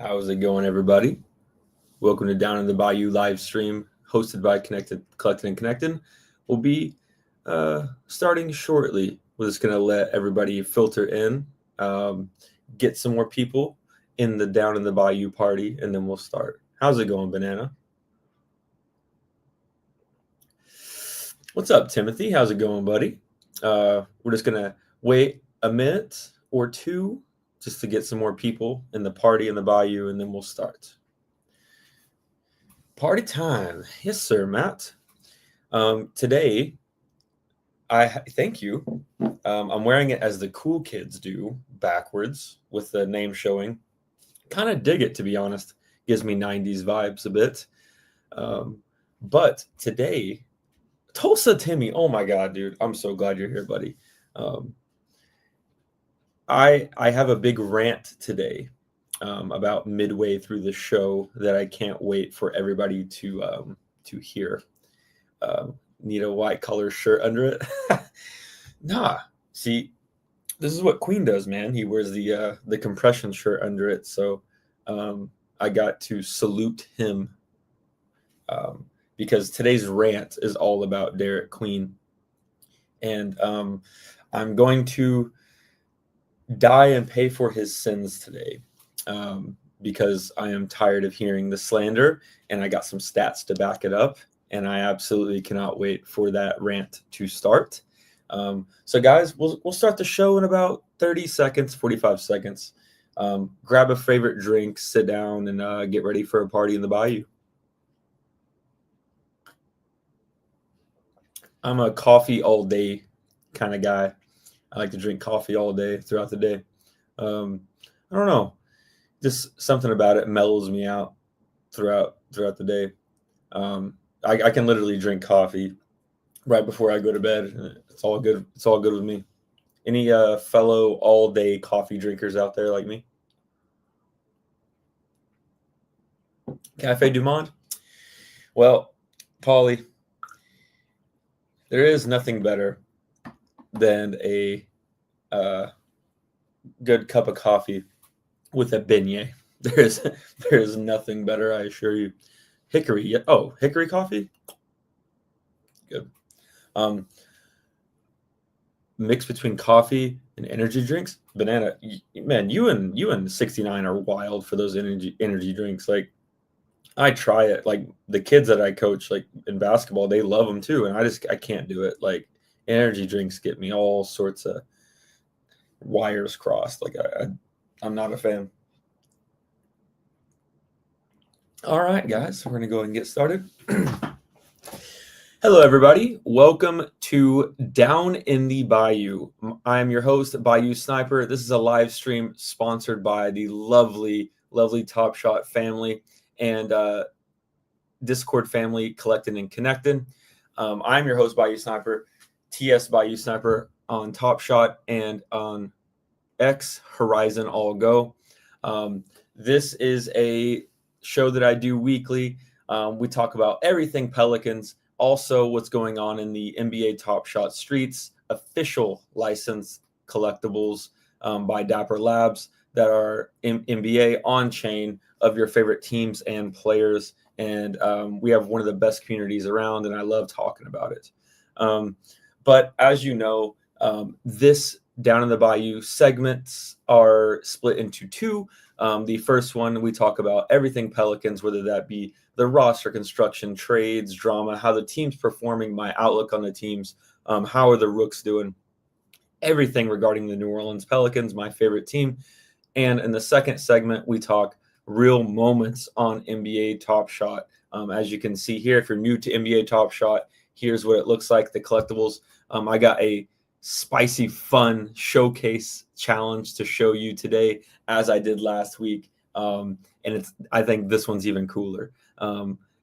How's it going, everybody? Welcome to Down in the Bayou live stream hosted by Collectin and Connectin. We'll be starting shortly. We're just going to let everybody filter in, get some more people in the Down in the Bayou party, and then we'll start. How's it going, Banana? What's up, Timothy? How's it going, buddy? We're just going to wait a minute or two just to get some more people in the party in the Bayou, and then we'll start. Party time. Yes, sir, Matt. Today, thank you. I'm wearing it as the cool kids do, backwards, with the name showing. Kind of dig it, to be honest. Gives me 90s vibes a bit. But today, Tulsa Timmy, oh my God, dude. I'm so glad you're here, buddy. I have a big rant today about midway through the show that I can't wait for everybody to hear. Need a white collar shirt under it? Nah. See, this is what Queen does, man. He wears the compression shirt under it. So I got to salute him because today's rant is all about Derek Queen. And I'm going to die and pay for his sins today because I am tired of hearing the slander, and I got some stats to back it up, and I absolutely cannot wait for that rant to start. So guys, we'll start the show in about 30 seconds, 45 seconds. Grab a favorite drink, sit down, and get ready for a party in the Bayou. I'm a coffee all day kind of guy. I like to drink coffee all day throughout the day. I don't know, just something about it mellows me out throughout the day. I can literally drink coffee right before I go to bed. It's all good. It's all good with me. Any fellow all day coffee drinkers out there like me? Cafe Du Monde? Well, Paulie, there is nothing better than a good cup of coffee with a beignet. There is nothing better, I assure you. Hickory, yeah. Oh, hickory coffee? Good. Mix between coffee and energy drinks. Banana, man, you and 69 are wild for those energy drinks. Like, I try it. Like, the kids that I coach, like in basketball, they love them too, and I can't do it. Like, energy drinks get me all sorts of wires crossed. Like, I'm not a fan. All right, guys, we're going to go ahead and get started. Hello, everybody. Welcome to Down in the Bayou. I am your host, Bayou Sniper. This is a live stream sponsored by the lovely, lovely Top Shot family and Discord family, Collectin and Connectin. I'm your host, Bayou Sniper, TS Bayou Sniper on Top Shot and on X Horizon All Go. This is a show that I do weekly. We talk about everything Pelicans, also what's going on in the NBA Top Shot streets, official licensed collectibles by Dapper Labs that are NBA on chain of your favorite teams and players. And we have one of the best communities around, and I love talking about it. But as you know, this Down in the Bayou segments are split into two. The first one, we talk about everything Pelicans, whether that be the roster construction, trades, drama, how the team's performing, my outlook on the teams, how are the Rooks doing, everything regarding the New Orleans Pelicans, my favorite team. And in the second segment, we talk real moments on NBA Top Shot. As you can see here, if you're new to NBA Top Shot, here's what it looks like, the collectibles. I got a spicy, fun showcase challenge to show you today, as I did last week. And I think this one's even cooler.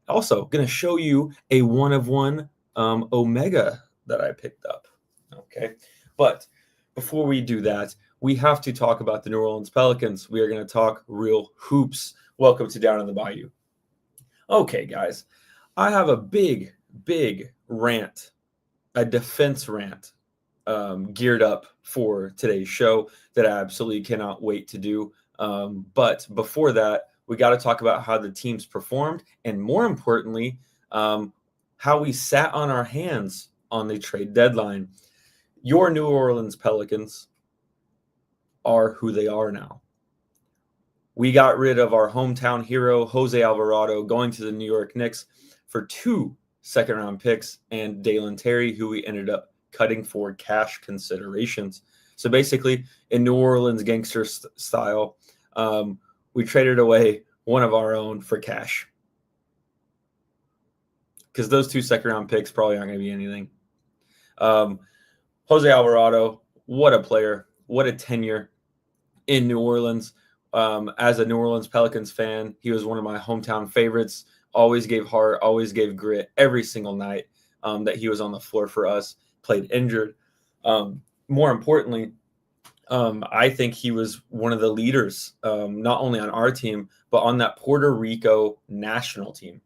Also, going to show you a one-of-one Omega that I picked up. Okay. But before we do that, we have to talk about the New Orleans Pelicans. We are going to talk real hoops. Welcome to Down in the Bayou. Okay, guys. I have a big rant, a defense rant geared up for today's show that I absolutely cannot wait to do. But before that, We got to talk about how the teams performed, and more importantly, how we sat on our hands on the trade deadline. Your New Orleans Pelicans are who they are now. We got rid of our hometown hero, Jose Alvarado, going to the New York Knicks for 2 second-round picks and Dalen Terry, who we ended up cutting for cash considerations. So basically, in New Orleans gangster style, we traded away one of our own for cash. Because those 2 second-round picks probably aren't going to be anything. Jose Alvarado, what a player. What a tenure in New Orleans. As a New Orleans Pelicans fan, he was one of my hometown favorites. Always gave heart, always gave grit every single night that he was on the floor for us, played injured. More importantly, I think he was one of the leaders, not only on our team, but on that Puerto Rico national team.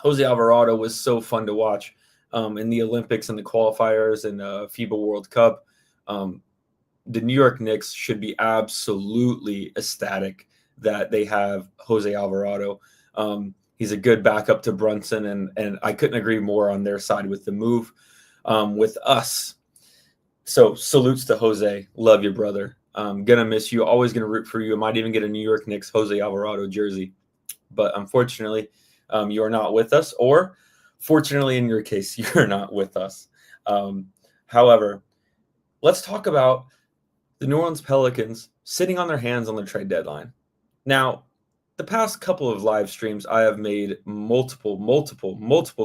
Jose Alvarado was so fun to watch in the Olympics and the qualifiers and FIBA World Cup. The New York Knicks should be absolutely ecstatic that they have Jose Alvarado. He's a good backup to Brunson, and I couldn't agree more on their side with the move with us. So salutes to Jose. Love you, brother. Gonna miss you. Always gonna root for you. I might even get a New York Knicks Jose Alvarado jersey. But unfortunately, you are not with us. Or fortunately, in your case, you're not with us. However, let's talk about the New Orleans Pelicans sitting on their hands on the trade deadline. Now, the past couple of live streams, I have made multiple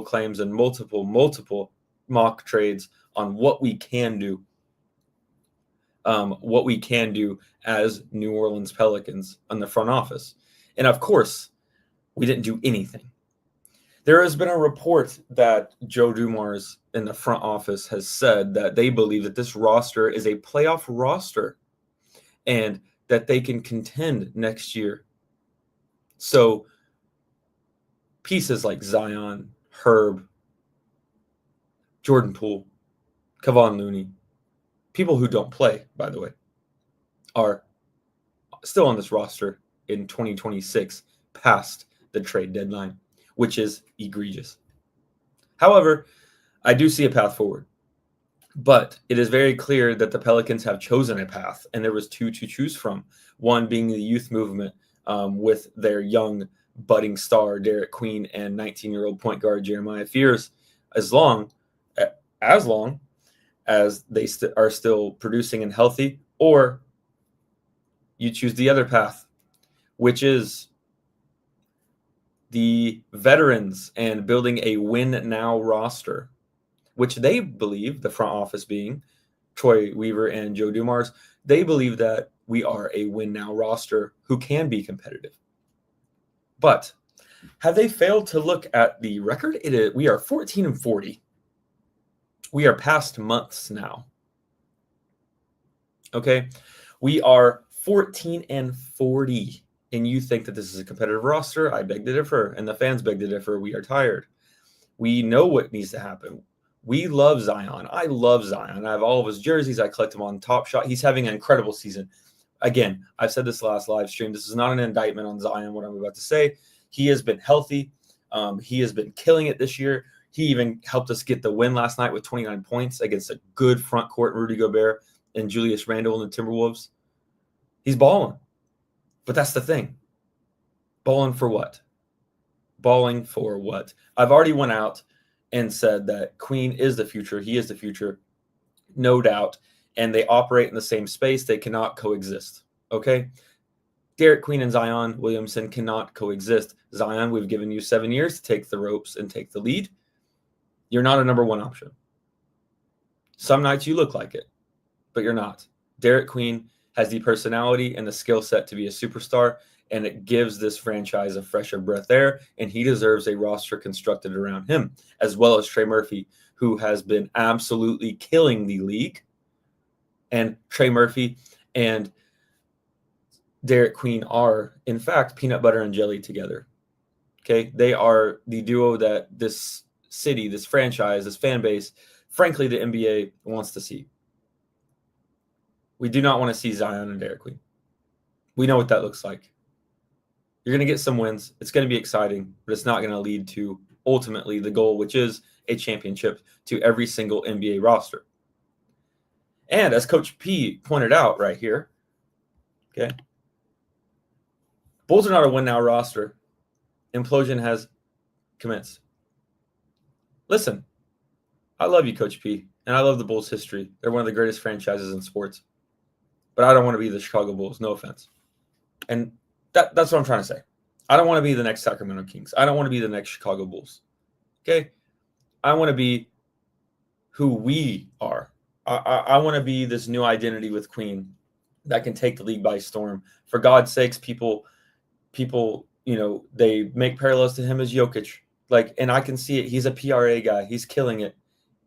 claims and multiple mock trades on what we can do. What we can do as New Orleans Pelicans on the front office. And of course, we didn't do anything. There has been a report that Joe Dumars in the front office has said that they believe that this roster is a playoff roster and that they can contend next year. So pieces like Zion, Herb, Jordan Poole, Kevon Looney, people who don't play, by the way, are still on this roster in 2026 past the trade deadline, which is egregious. However, I do see a path forward. But it is very clear that the Pelicans have chosen a path, and there was 2 to choose from. One being the youth movement with their young budding star, Derek Queen, and 19-year-old point guard Jeremiah Fears, as long as they are still producing and healthy, or you choose the other path, which is the veterans and building a win-now roster, which they believe, the front office being Troy Weaver and Joe Dumars, they believe that we are a win-now roster who can be competitive. But have they failed to look at the record? We are 14-40. We are past months now. Okay? We are 14-40. And you think that this is a competitive roster? I beg to differ. And the fans beg to differ. We are tired. We know what needs to happen. We love Zion. I love Zion. I have all of his jerseys. I collect them on Top Shot. He's having an incredible season. Again, I've said this last live stream. This is not an indictment on Zion, what I'm about to say. He has been healthy. He has been killing it this year. He even helped us get the win last night with 29 points against a good front court Rudy Gobert and Julius Randle and the Timberwolves. He's balling. But that's the thing. Balling for what? Balling for what? I've already went out and said that Queen is the future. He is the future, no doubt. And they operate in the same space. They cannot coexist, okay? Derek Queen and Zion Williamson cannot coexist. Zion, we've given you 7 years to take the ropes and take the lead. You're not a number one option. Some nights you look like it, but you're not. Derek Queen has the personality and the skill set to be a superstar, and it gives this franchise a fresher breath air, and he deserves a roster constructed around him, as well as Trey Murphy, who has been absolutely killing the league. And Trey Murphy and Derek Queen are, in fact, peanut butter and jelly together. Okay? They are the duo that this city, this franchise, this fan base, frankly, the NBA wants to see. We do not want to see Zion and Derek Queen. We know what that looks like. You're going to get some wins. It's going to be exciting, but it's not going to lead to ultimately the goal, which is a championship to every single NBA roster. And as Coach P pointed out right here, okay, Bulls are not a win now roster. Implosion has commenced. Listen, I love you, Coach P, and I love the Bulls' history. They're one of the greatest franchises in sports. But I don't want to be the Chicago Bulls, no offense. And that's what I'm trying to say. I don't want to be the next Sacramento Kings. I don't want to be the next Chicago Bulls. Okay? I want to be who we are. I want to be this new identity with Queen that can take the league by storm. For God's sakes, people, they make parallels to him as Jokic. And I can see it. He's a PRA guy. He's killing it.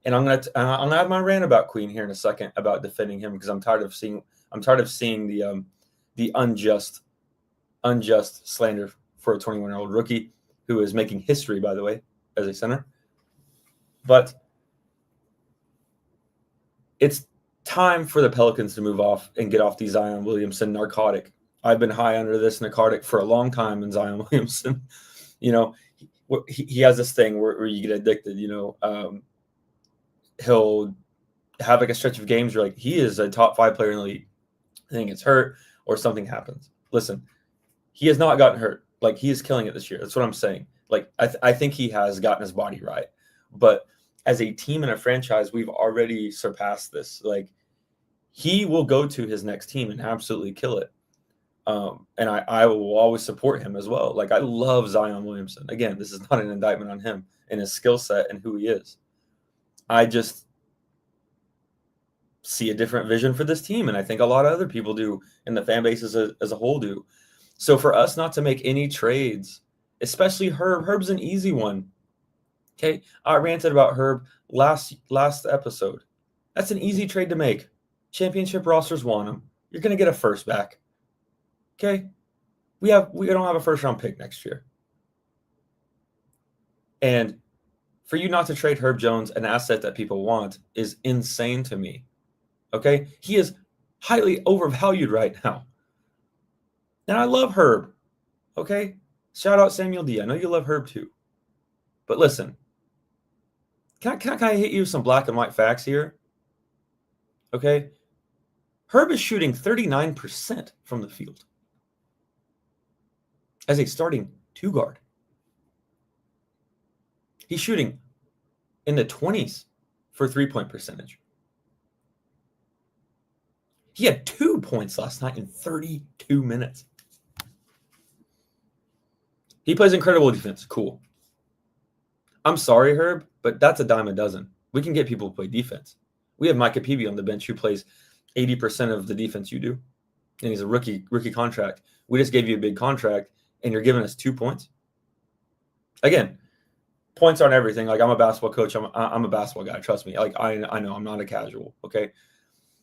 And I'm gonna have my rant about Queen here in a second about defending him because I'm tired of seeing the unjust slander for a 21-year-old rookie who is making history, by the way, as a center. But it's time for the Pelicans to move off and get off the Zion Williamson narcotic. I've been high under this narcotic for a long time in Zion Williamson. He has this thing where you get addicted. He'll have a stretch of games where he is a top 5 player in the league. I think it's hurt or something happens. Listen, he has not gotten hurt. He is killing it this year. That's what I'm saying. I think he has gotten his body right. But as a team and a franchise, we've already surpassed this. He will go to his next team and absolutely kill it. And I will always support him as well. I love Zion Williamson. Again, this is not an indictment on him and his skill set and who he is. I just see a different vision for this team, and I think a lot of other people do, and the fan base as a whole do. So for us not to make any trades, especially Herb's an easy one. Okay, I ranted about Herb last episode. That's an easy trade to make. Championship rosters want him. You're going to get a first back. Okay, we don't have a first round pick next year, and for you not to trade Herb Jones, an asset that people want, is insane to me. Okay, he is highly overvalued right now. And I love Herb. Okay, shout out Samuel D. I know you love Herb too. But listen, can I hit you with some black and white facts here? Okay, Herb is shooting 39% from the field as a starting 2 guard. He's shooting in the 20s for 3-point percentage. He had 2 points last night in 32 minutes. He plays incredible defense. Cool. I'm sorry, Herb, but that's a dime a dozen. We can get people to play defense. We have Micah Peavy on the bench who plays 80% of the defense you do, and he's a rookie contract. We just gave you a big contract, and you're giving us 2 points? Again, points aren't everything. I'm a basketball coach. I'm a basketball guy. Trust me. I know I'm not a casual. Okay,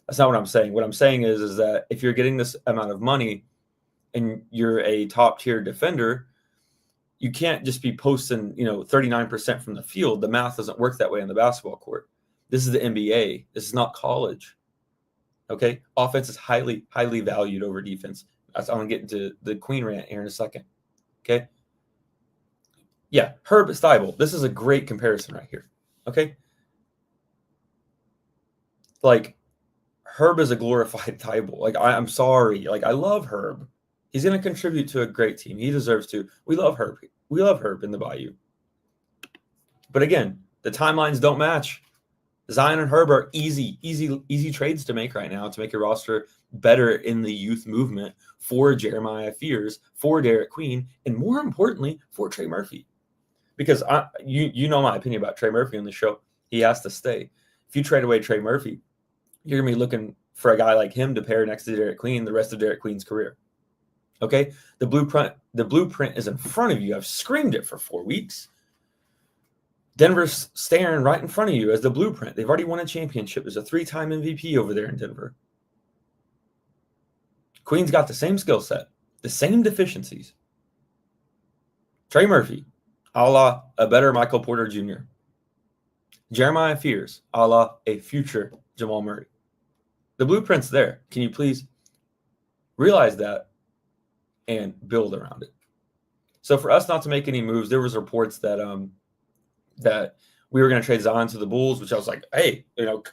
that's not what I'm saying. What I'm saying is that if you're getting this amount of money and you're a top tier defender, you can't just be posting 39% from the field. The math doesn't work that way on the basketball court. This is the NBA. This is not college. Okay, offense is highly valued over defense. I'm gonna get into the Queen rant here in a second. Okay. Yeah, Herb is Thibault. This is a great comparison right here. Okay. Herb is a glorified Thibault. I'm sorry. I love Herb. He's going to contribute to a great team. He deserves to. We love Herb. We love Herb in the Bayou. But again, the timelines don't match. Zion and Herb are easy trades to make right now to make your roster better in the youth movement for Jeremiah Fears, for Derek Queen, and more importantly, for Trey Murphy. Because you know my opinion about Trey Murphy on the show. He has to stay. If you trade away Trey Murphy, you're going to be looking for a guy like him to pair next to Derek Queen the rest of Derek Queen's career. Okay? The blueprint is in front of you. I've screamed it for 4 weeks. Denver's staring right in front of you as the blueprint. They've already won a championship. There's a 3-time MVP over there in Denver. Queen's got the same skill set, the same deficiencies. Trey Murphy, a la a better Michael Porter Jr. Jeremiah Fears, a la a future Jamal Murray. The blueprint's there. Can you please realize that and build around it? So for us not to make any moves, there was reports that that we were going to trade Zion to the Bulls, which I was like, hey,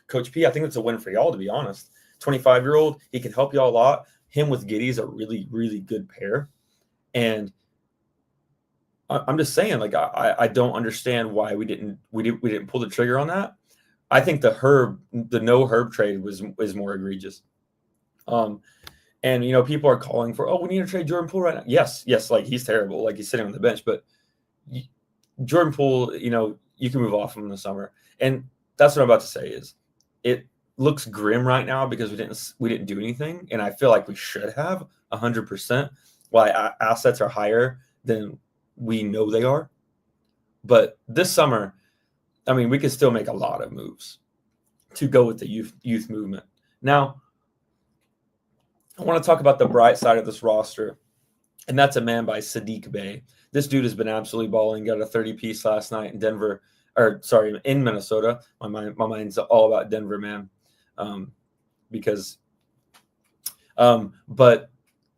Coach P, I think it's a win for y'all, to be honest. 25-year-old, he can help y'all a lot. Him with Giddey is a really, really good pair. And I'm just saying, like, I don't understand why we didn't pull the trigger on that. I think the no Herb trade was more egregious. And people are calling for, we need to trade Jordan Poole right now. Yes, like he's terrible, like he's sitting on the bench, but Jordan Poole, you can move off him in the summer. And that's what I'm about to say is it looks grim right now because we didn't do anything, and I feel like we should have 100%. Why assets are higher than we know they are. But this summer, I mean, we could still make a lot of moves to go with the youth movement. Now, I want to talk about the bright side of this roster, and that's a man by Saddiq Bey. This dude has been absolutely balling. Got a 30-piece last night in Minnesota. My mind's all about Denver, man. But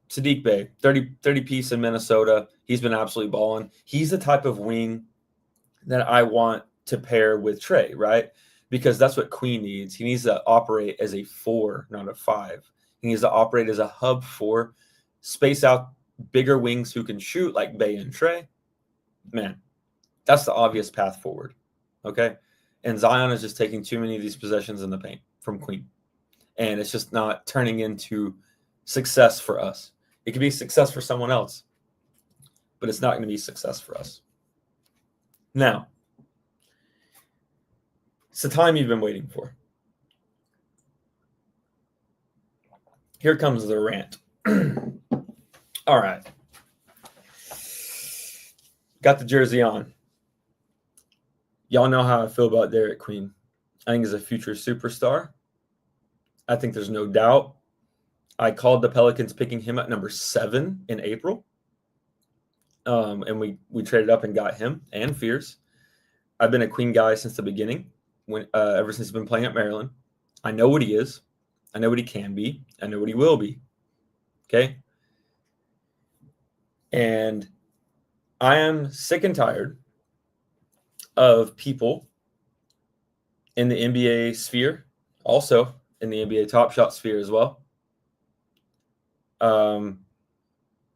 Saddiq Bey, 30-piece in Minnesota. He's been absolutely balling. He's the type of wing that I want to pair with Trey, right? Because that's what Queen needs. He needs to operate as a 4, not a 5. He needs to operate as a hub 4, space out bigger wings who can shoot like Bey and Trey. Man, that's the obvious path forward. Okay? And Zion is just taking too many of these possessions in the paint from Queen. And it's just not turning into success for us. It could be success for someone else, but it's not going to be success for us. Now, it's the time you've been waiting for. Here comes the rant. All right. Got the jersey on. Y'all know how I feel about Derek Queen. I think he's a future superstar. I think there's no doubt. I called the Pelicans picking him at number 7 in April. And we traded up and got him and Fierce. I've been a Queen guy since the beginning, ever since he's been playing at Maryland. I know what he is. I know what he can be. I know what he will be. Okay? And I am sick and tired of people in the NBA sphere, also in the NBA Top Shot sphere as well.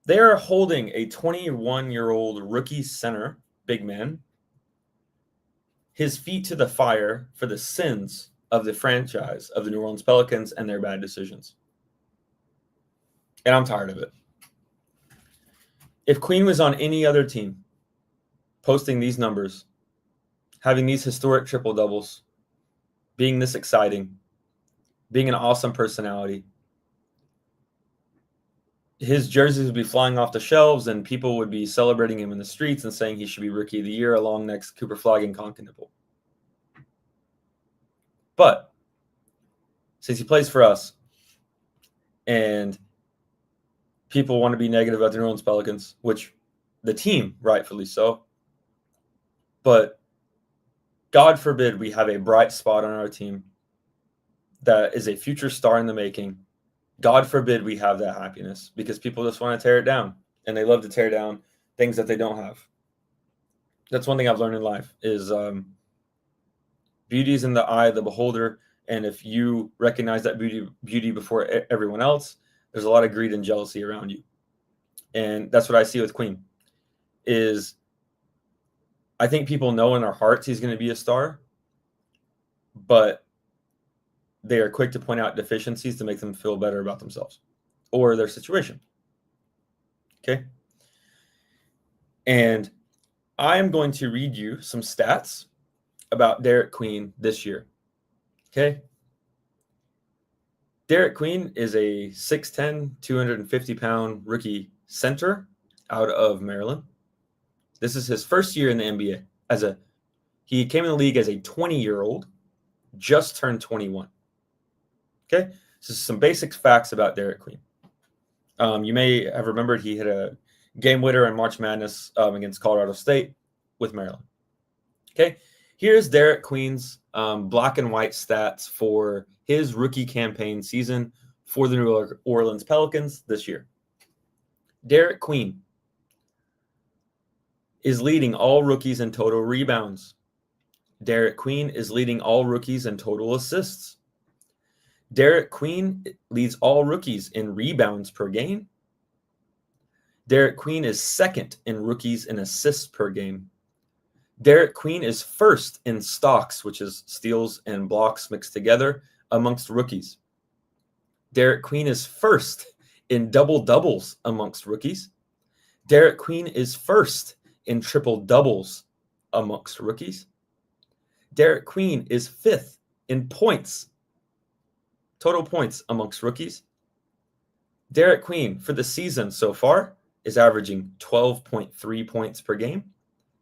They are holding a 21-year-old rookie center, big man, his feet to the fire for the sins of the franchise of the New Orleans Pelicans and their bad decisions. And I'm tired of it. If Queen was on any other team, posting these numbers, having these historic triple doubles, being this exciting, being an awesome personality, his jerseys would be flying off the shelves and people would be celebrating him in the streets and saying he should be Rookie of the Year along next to Cooper Flagg and Conkinable. But since he plays for us and people want to be negative about the New Orleans Pelicans, which the team, rightfully so, but God forbid we have a bright spot on our team that is a future star in the making. God forbid we have that happiness because people just want to tear it down and they love to tear down things that they don't have. That's one thing I've learned in life is beauty is in the eye of the beholder. And if you recognize that beauty before everyone else, there's a lot of greed and jealousy around you. And that's what I see with Queen is I think people know in their hearts he's going to be a star, but they are quick to point out deficiencies to make them feel better about themselves or their situation. Okay. And I am going to read you some stats about Derek Queen this year. Okay. Derek Queen is a 6'10", 250-pound rookie center out of Maryland. This is his first year in the NBA. He came in the league as a 20-year-old, just turned 21. Okay, so some basic facts about Derek Queen. You may have remembered he hit a game winner in March Madness against Colorado State with Maryland. Okay, here's Derek Queen's black and white stats for his rookie campaign season for the New Orleans Pelicans this year. Derek Queen, is leading all rookies in total rebounds. Derek Queen is leading all rookies in total assists. Derek Queen leads all rookies in rebounds per game. Derek Queen is second in rookies in assists per game. Derek Queen is first in stocks, which is steals and blocks mixed together, amongst rookies. Derek Queen is first in double-doubles amongst rookies. Derek Queen is first in triple-doubles amongst rookies. Derek Queen is fifth in points, total points amongst rookies. Derek Queen, for the season so far, is averaging 12.3 points per game,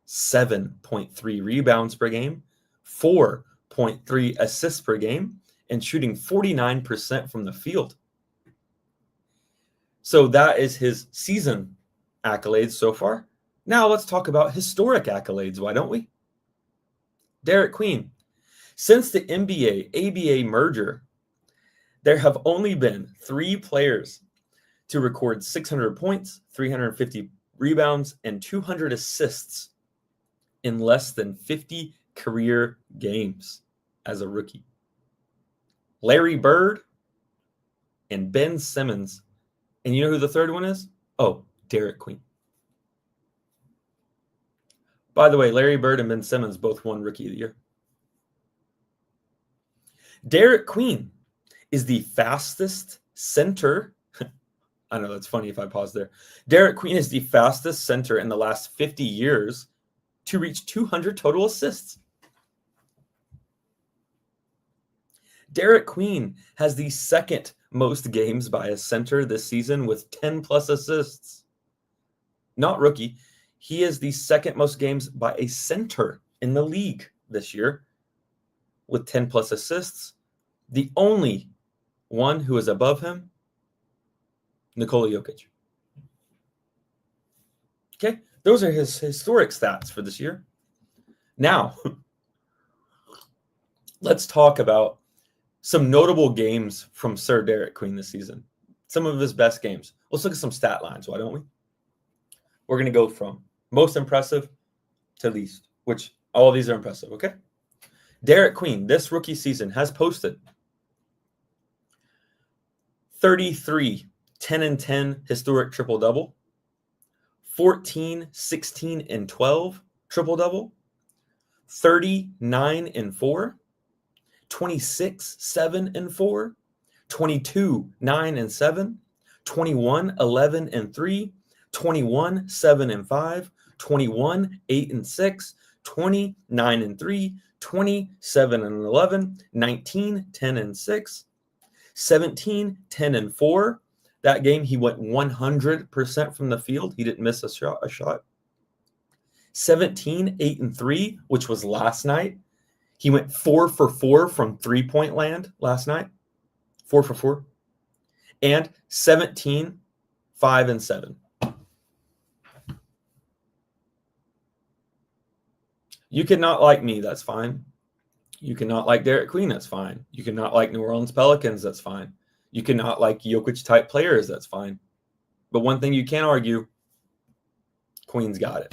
7.3 rebounds per game, 4.3 assists per game, and shooting 49% from the field. So that is his season accolades so far. Now let's talk about historic accolades, why don't we? Derek Queen. Since the NBA-ABA merger, there have only been 3 players to record 600 points, 350 rebounds, and 200 assists in less than 50 career games as a rookie. Larry Bird and Ben Simmons. And you know who the third one is? Oh, Derek Queen. By the way, Larry Bird and Ben Simmons both won Rookie of the Year. Derek Queen is the fastest center. I know that's funny if I pause there. Derek Queen is the fastest center in the last 50 years to reach 200 total assists. Derek Queen has the second most games by a center this season with 10 plus assists. Not rookie. He is the second most games by a center in the league this year with 10 plus assists. The only one who is above him, Nikola Jokic. Okay, those are his historic stats for this year. Now, let's talk about some notable games from Sir Derek Queen this season. Some of his best games. Let's look at some stat lines, why don't we? We're going to go from most impressive to least, which all of these are impressive, okay? Derek Queen, this rookie season, has posted 33 10-10 historic triple-double, 14 16 12 triple-double, 39-4, 26 7-4, 22 9-7, 21 11-3, 21 7-5, 21 8-6, 20 9-3, 27 11, 19 10-6, 17 10-4. That game he went 100% from the field. He didn't miss a shot. 17 8-3, which was last night. He went 4 for 4 from 3-point land last night. 4 for 4. And 17 5-7. You cannot like me, that's fine. You cannot like Derek Queen, that's fine. You cannot like New Orleans Pelicans, that's fine. You cannot like Jokic-type players, that's fine. But one thing you can't argue, Queen's got it.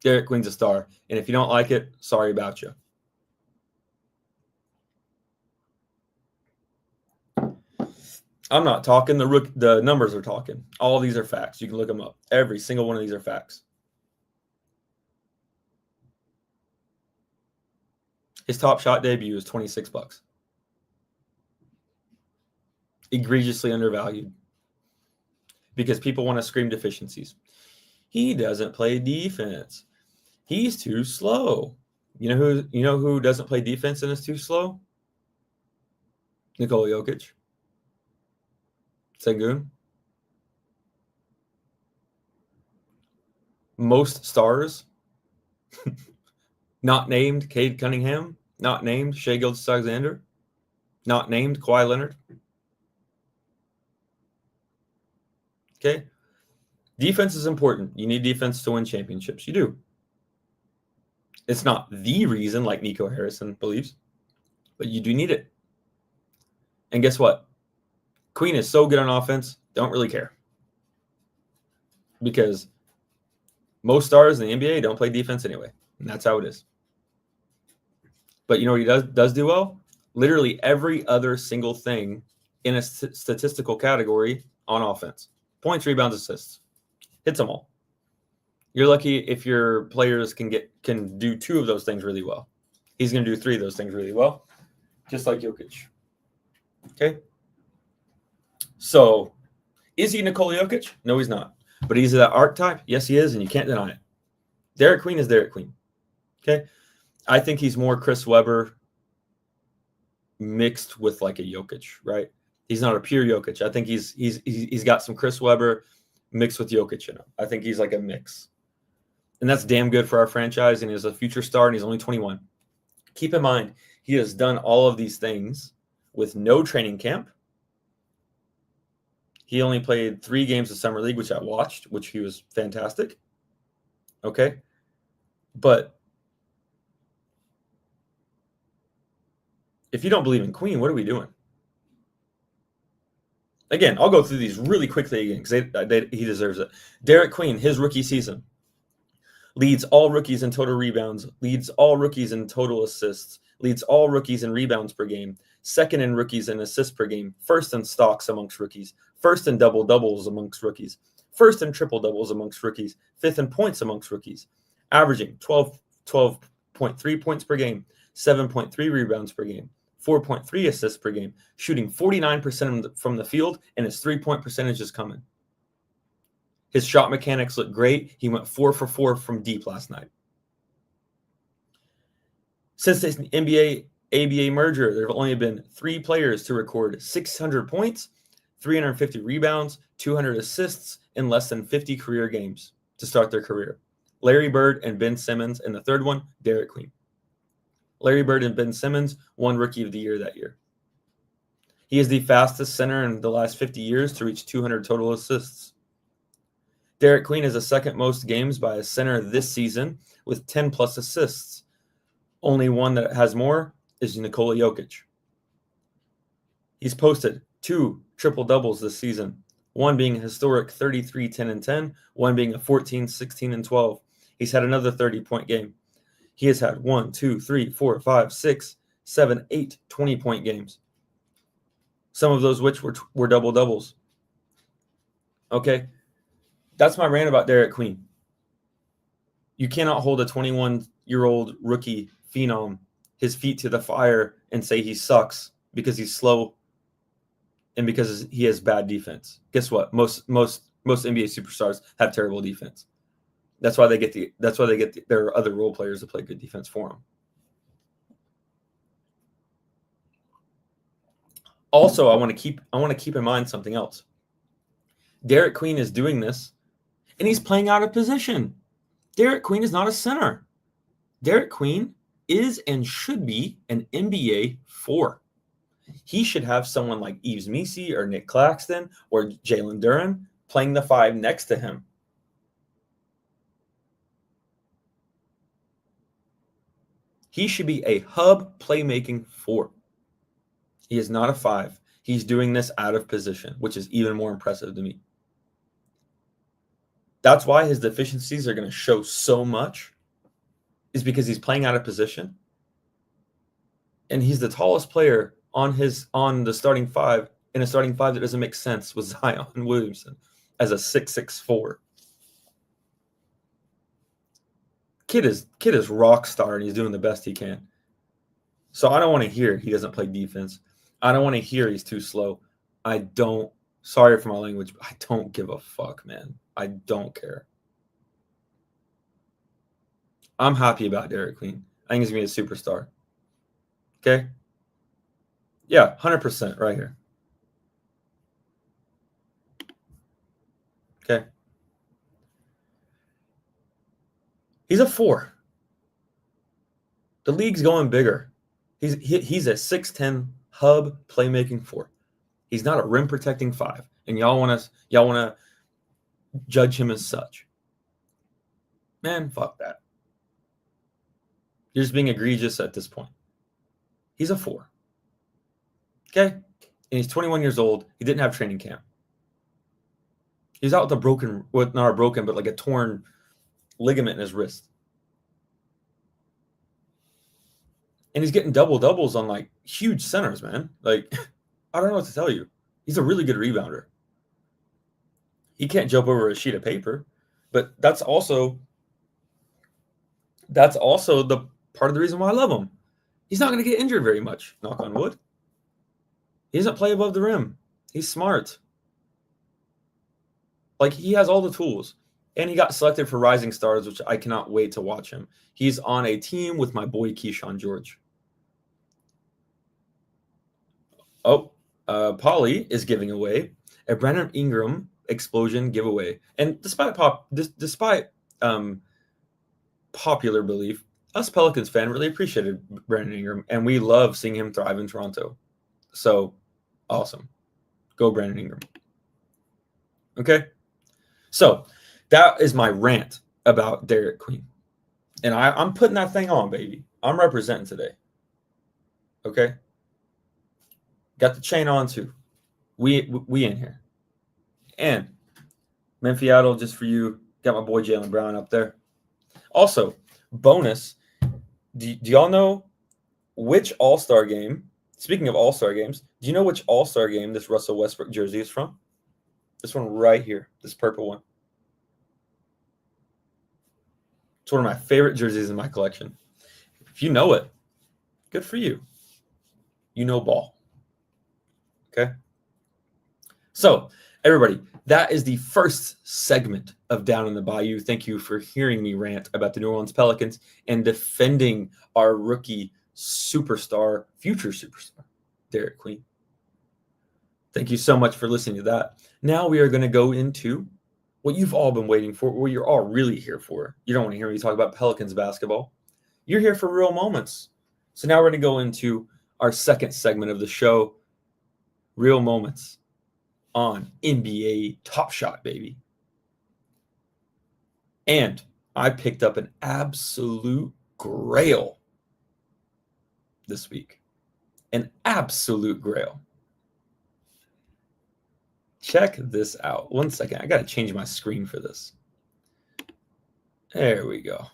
Derek Queen's a star. And if you don't like it, sorry about you. I'm not talking. The numbers are talking. All of these are facts. You can look them up. Every single one of these are facts. His top shot debut is $26. Egregiously undervalued. Because people want to scream deficiencies. He doesn't play defense. He's too slow. You know who doesn't play defense and is too slow? Nikola Jokic. Sengun. Most stars. Not named Cade Cunningham. Not named Shai Gilgeous-Alexander. Not named Kawhi Leonard. Okay? Defense is important. You need defense to win championships. You do. It's not the reason, like Nico Harrison believes, but you do need it. And guess what? Queen is so good on offense, don't really care. Because Most stars in the NBA don't play defense anyway, and that's how it is. But you know what he does do well? Literally every other single thing in a statistical category on offense. Points, rebounds, assists. Hits them all. You're lucky if your players can do 2 of those things really well. He's going to do 3 of those things really well, just like Jokic. Okay? So, is he Nikola Jokic? No, he's not. But he's that archetype? Yes, he is, and you can't deny it. Derek Queen is Derek Queen. Okay? I think he's more Chris Webber mixed with like a Jokic, right? He's not a pure Jokic. I think he's got some Chris Webber mixed with Jokic in him. I think he's like a mix. And that's damn good for our franchise, and he's a future star, and he's only 21. Keep in mind, he has done all of these things with no training camp. He only played 3 games of Summer League, which I watched, which he was fantastic. Okay? But if you don't believe in Queen, what are we doing? Again, I'll go through these really quickly again because he deserves it. Derek Queen, his rookie season, leads all rookies in total rebounds, leads all rookies in total assists, leads all rookies in rebounds per game, second in rookies in assists per game, first in stocks amongst rookies, first in double-doubles amongst rookies, first in triple-doubles amongst rookies, fifth in points amongst rookies, averaging 12.3 points per game, 7.3 rebounds per game, 4.3 assists per game, shooting 49% from the field, and his three-point percentage is coming. His shot mechanics look great. He went 4 for 4 from deep last night. Since this NBA-ABA merger, there have only been 3 players to record 600 points, 350 rebounds, 200 assists in less than 50 career games to start their career. Larry Bird and Ben Simmons, and the third one, Derek Queen. Larry Bird and Ben Simmons won Rookie of the Year that year. He is the fastest center in the last 50 years to reach 200 total assists. Derek Queen is the second most games by a center this season with 10-plus assists. Only one that has more is Nikola Jokic. He's posted 2 triple-doubles this season, one being a historic 33, 10, and 10, one being a 14, 16, and 12. He's had another 30-point game. He has had 1, 2, 3, 4, 5, 6, 7, 8 20-point games. Some of those which were double-doubles. Okay? That's my rant about Derek Queen. You cannot hold a 21-year-old rookie phenom, his feet to the fire, and say he sucks because he's slow and because he has bad defense. Guess what? Most NBA superstars have terrible defense. That's why they get their other role players to play good defense for them. Also, I want to keep in mind something else. Derek Queen is doing this, and he's playing out of position. Derek Queen is not a center. Derek Queen is and should be an NBA 4. He should have someone like Yves Missi or Nick Claxton or Jalen Duren playing the 5 next to him. He should be a hub playmaking 4. He is not a 5. He's doing this out of position, which is even more impressive to me. That's why his deficiencies are going to show so much, is because he's playing out of position. And he's the tallest player on the starting 5, in a starting 5 that doesn't make sense with Zion Williamson as a 6'4". Kid is rock star, and he's doing the best he can. So I don't want to hear he doesn't play defense. I don't want to hear he's too slow. Sorry for my language, but I don't give a fuck, man. I don't care. I'm happy about Derek Queen. I think he's going to be a superstar. Okay? Yeah, 100% right here. Okay? He's a 4. The league's going bigger. He's a 6'10" hub playmaking 4. He's not a rim protecting 5, and y'all want to judge him as such. Man, fuck that. You're just being egregious at this point. He's a 4. Okay? And he's 21 years old. He didn't have training camp. He's out with not a broken, but like a torn ligament in his wrist. And he's getting double-doubles on, like, huge centers, man. Like, I don't know what to tell you. He's a really good rebounder. He can't jump over a sheet of paper, but that's also the part of the reason why I love him. He's not going to get injured very much, knock on wood. He doesn't play above the rim. He's smart. Like, he has all the tools. And he got selected for Rising Stars, which I cannot wait to watch him. He's on a team with my boy Keyshawn George. Oh, Polly is giving away a Brandon Ingram explosion giveaway. And despite popular belief, us Pelicans fan really appreciated Brandon Ingram, and we love seeing him thrive in Toronto. So, awesome. Go Brandon Ingram. Okay? So, that is my rant about Derek Queen. And I'm putting that thing on, baby. I'm representing today. Okay? Got the chain on, too. We in here. And Memphiadel, just for you, got my boy Jaylen Brown up there. Also, bonus, do y'all know which All-Star game, speaking of All-Star games, do you know which All-Star game this Russell Westbrook jersey is from? This one right here, this purple one. It's one of my favorite jerseys in my collection. If you know it, good for you. You know ball. Okay? So, everybody, that is the first segment of Down in the Bayou. Thank you for hearing me rant about the New Orleans Pelicans and defending our rookie superstar, future superstar, Derek Queen. Thank you so much for listening to that. Now we are going to go into what you've all been waiting for, what you're all really here for. You don't want to hear me talk about Pelicans basketball. You're here for real moments. So now we're going to go into our second segment of the show, Real Moments on NBA Top Shot, baby. And I picked up an absolute grail this week. An absolute grail. Check this out. 1 second. I got to change my screen for this. There we go.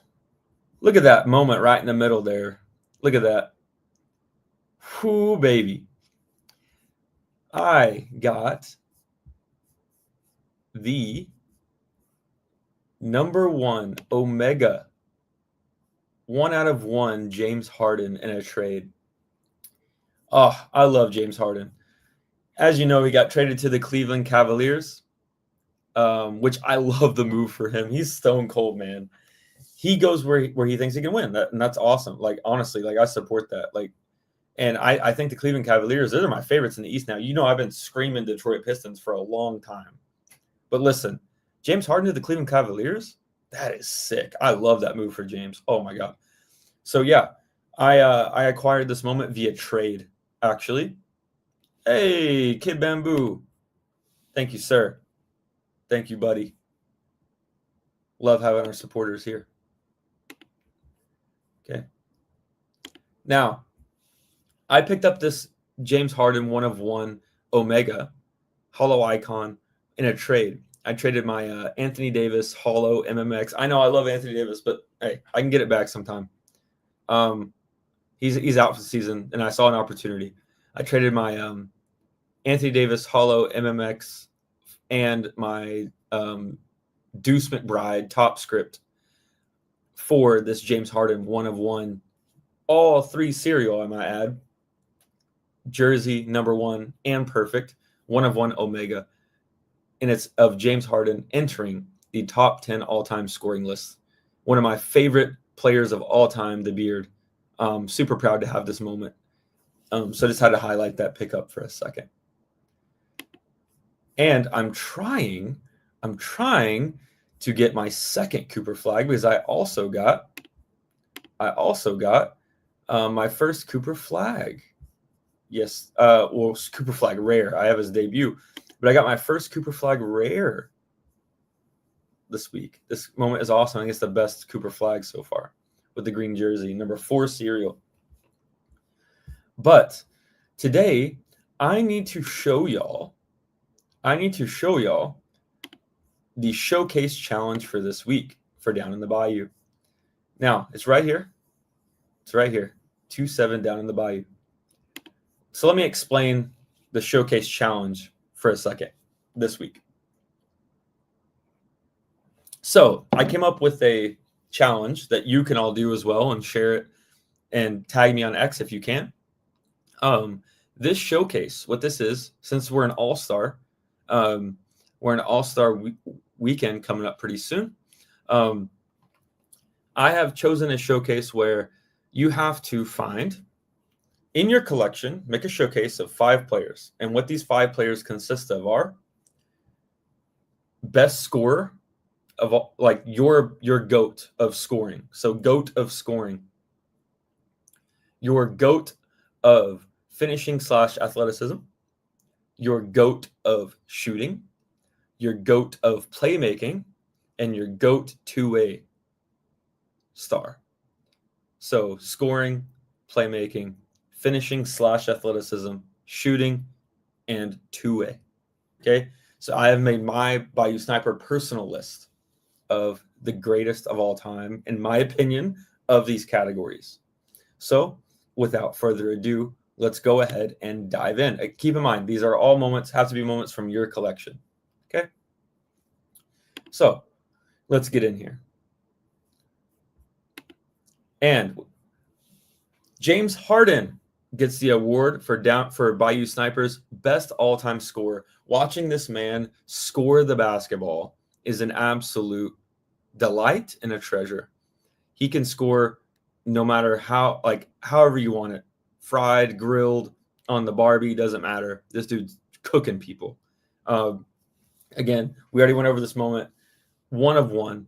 Look at that moment right in the middle there. Look at that. Whoo, baby. I got the number 1 Omega 1 out of 1 James Harden in a trade. Oh, I love James Harden. As you know, he got traded to the Cleveland Cavaliers, which I love the move for him. He's stone cold, man. He goes where he thinks he can win, and that's awesome. Like, honestly, like, I support that. Like, and I think the Cleveland Cavaliers, those are my favorites in the East now. You know, I've been screaming Detroit Pistons for a long time. But listen, James Harden to the Cleveland Cavaliers, that is sick. I love that move for James. Oh, my God. So, yeah, I acquired this moment via trade, actually. Hey, Kid Bamboo. Thank you, sir. Thank you, buddy. Love having our supporters here. Okay. Now, I picked up this James Harden 1 of 1 Omega Hollow Icon in a trade. I traded my Anthony Davis Hollow MMX. I know I love Anthony Davis, but hey, I can get it back sometime. He's out for the season, and I saw an opportunity. I traded my Anthony Davis Hollow MMX and my Deuce McBride Top Script for this James Harden 1 of 1, all 3 serial, I might add, jersey number 1 and perfect 1 of 1 Omega, and it's of James Harden entering the top 10 all-time scoring list. One of my favorite players of all time, the Beard. Super proud to have this moment. So I just had to highlight that pickup for a second. And I'm trying to get my second Cooper flag because I also got my first Cooper flag. Yes, Cooper flag rare. I have his debut, but I got my first Cooper flag rare this week. This moment is awesome. I think it's the best Cooper flag so far with the green jersey, number 4 serial. But today, I need to show y'all the showcase challenge for this week, for Down in the Bayou. Now, it's right here. It's right here. 2-7 Down in the Bayou. So let me explain the showcase challenge for a second this week. So I came up with a challenge that you can all do as well, and share it and tag me on X if you can. This showcase, what this is, since we're an all-star, we're an all-star weekend coming up pretty soon. I have chosen a showcase where you have to find in your collection, make a showcase of 5 players. And what these 5 players consist of are best scorer of all, like your GOAT of scoring. So GOAT of scoring. Your GOAT of finishing / athleticism. Your GOAT of shooting. Your GOAT of playmaking. And your GOAT 2A star. So scoring, playmaking, finishing / athleticism, shooting, and 2A. Okay, so I have made my Bayou Sniper personal list of the greatest of all time, in my opinion, of these categories. So without further ado, let's go ahead and dive in. Keep in mind, these are all moments, have to be moments from your collection. Okay, so let's get in here. And James Harden gets the award for Bayou Sniper's best all-time scorer. Watching this man score the basketball is an absolute delight and a treasure. He can score no matter how, like however you want it. Fried, grilled, on the Barbie, doesn't matter. This dude's cooking people. Again, we already went over this moment. 1 of 1.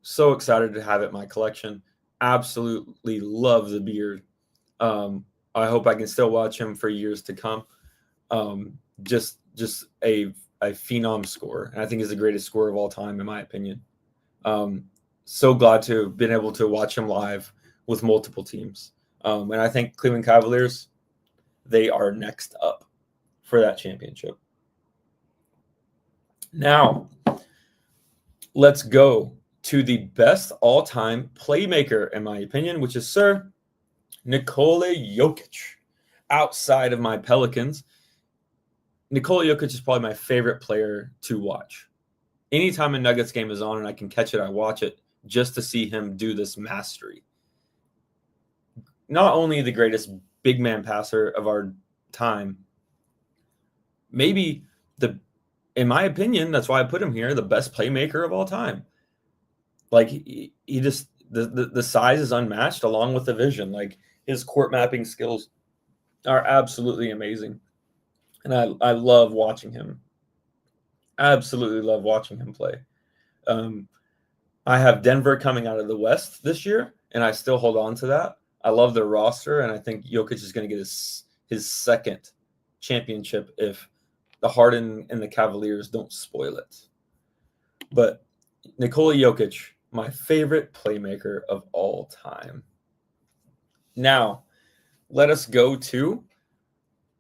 So excited to have it in my collection. Absolutely love the beard. I hope I can still watch him for years to come. Just a phenom scorer. And I think he's the greatest scorer of all time, in my opinion. So glad to have been able to watch him live with multiple teams. And I think Cleveland Cavaliers, they are next up for that championship. Now, let's go to the best all-time playmaker, in my opinion, which is Sir Nikola Jokic. Outside of my Pelicans, Nikola Jokic is probably my favorite player to watch. Anytime a Nuggets game is on and I can catch it, I watch it just to see him do this mastery. Not only the greatest big man passer of our time, maybe in my opinion, that's why I put him here, the best playmaker of all time. Like he just the size is unmatched, along with the vision. Like his court mapping skills are absolutely amazing, and I love watching him. Absolutely love watching him play. I have Denver coming out of the West this year, and I still hold on to that. I love their roster, and I think Jokic is going to get his second championship if the Harden and the Cavaliers don't spoil it. But Nikola Jokic, my favorite playmaker of all time. Now, let us go to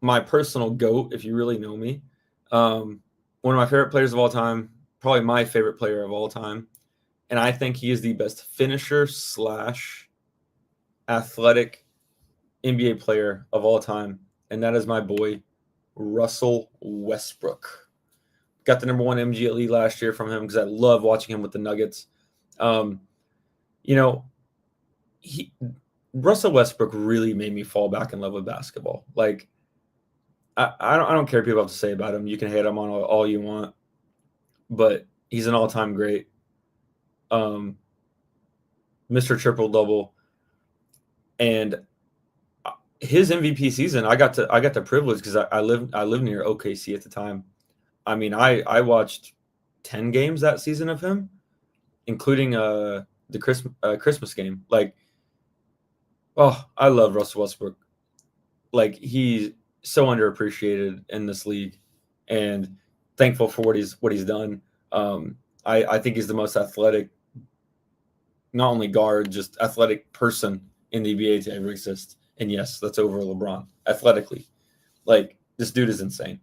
my personal GOAT, if you really know me. One of my favorite players of all time, probably my favorite player of all time. And I think he is the best finisher / athletic NBA player of all time. And that is my boy, Russell Westbrook. Got the number 1 MGLE last year from him because I love watching him with the Nuggets. Russell Westbrook really made me fall back in love with basketball. Like, I don't care what people have to say about him. You can hate him on all you want, but he's an all-time great. Mr. Triple-Double. And his MVP season, I got the privilege because I lived near OKC at the time. I mean, I watched 10 games that season of him, including the Christmas game. Like, oh, I love Russell Westbrook. Like, he's so underappreciated in this league, and thankful for what he's done. I think he's the most athletic, not only guard, just athletic person in the NBA to ever exist. And yes, that's over LeBron athletically. Like, this dude is insane.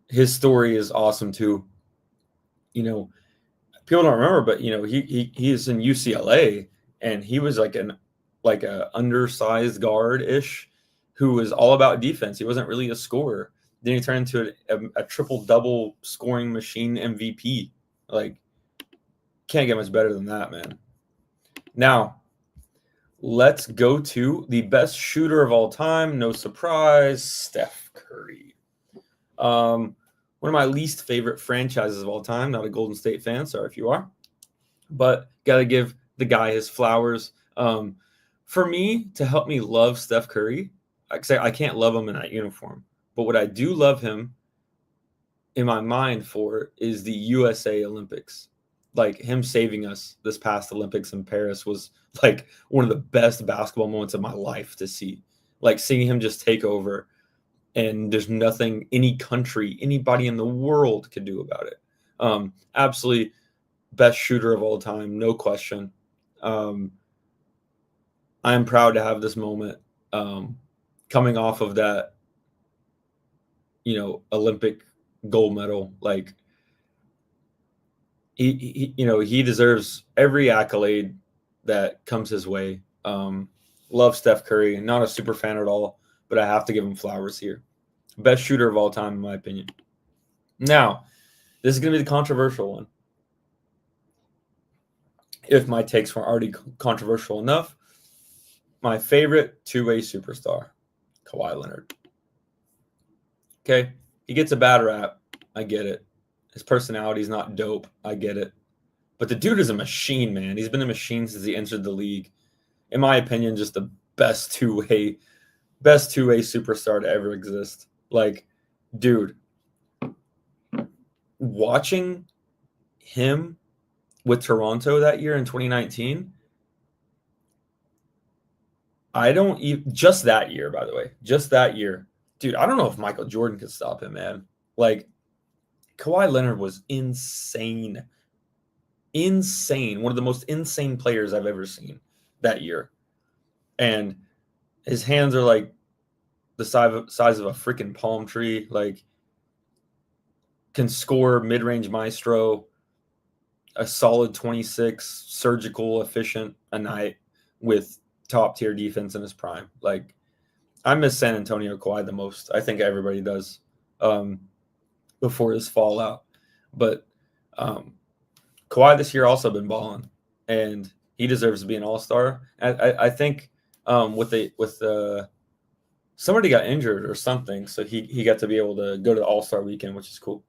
His story is awesome too. people don't remember, but he is in UCLA, and he was like a undersized guard ish who was all about defense. He wasn't really a scorer. Then he turned into a triple double scoring machine MVP. Like, can't get much better than that, man. Now, let's go to the best shooter of all time. No surprise, Steph Curry. One of my least favorite franchises of all time. Not a Golden State fan, sorry if you are. But got to give the guy his flowers. For me, to help me love Steph Curry, I can't love him in that uniform. But what I do love him in my mind for is the USA Olympics. Like, him saving us this past Olympics in Paris was like one of the best basketball moments of my life to see. Like, seeing him just take over, and there's nothing any country, anybody in the world could do about it. Absolutely best shooter of all time, no question. I'm proud to have this moment coming off of that, Olympic gold medal. Like, he deserves every accolade that comes his way. Love Steph Curry. Not a super fan at all, but I have to give him flowers here. Best shooter of all time, in my opinion. Now, this is going to be the controversial one. If my takes weren't already controversial enough, my favorite two-way superstar, Kawhi Leonard. Okay, he gets a bad rap. I get it. His personality is not dope. I get it. But the dude is a machine, man. He's been a machine since he entered the league. In my opinion, just the best two-way superstar to ever exist. Like, dude, watching him with Toronto that year in 2019, just that year, by the way, just that year, dude, I don't know if Michael Jordan could stop him, man. Like, Kawhi Leonard was insane. Insane. One of the most insane players I've ever seen that year. And his hands are like the size of a freaking palm tree. Like, can score mid-range maestro, a solid 26, surgical, efficient a night with top-tier defense in his prime. Like, I miss San Antonio Kawhi the most. I think everybody does before his fallout. But Kawhi this year also been balling, and he deserves to be an all-star. I think somebody got injured or something, so he got to be able to go to the All-Star weekend, which is cool.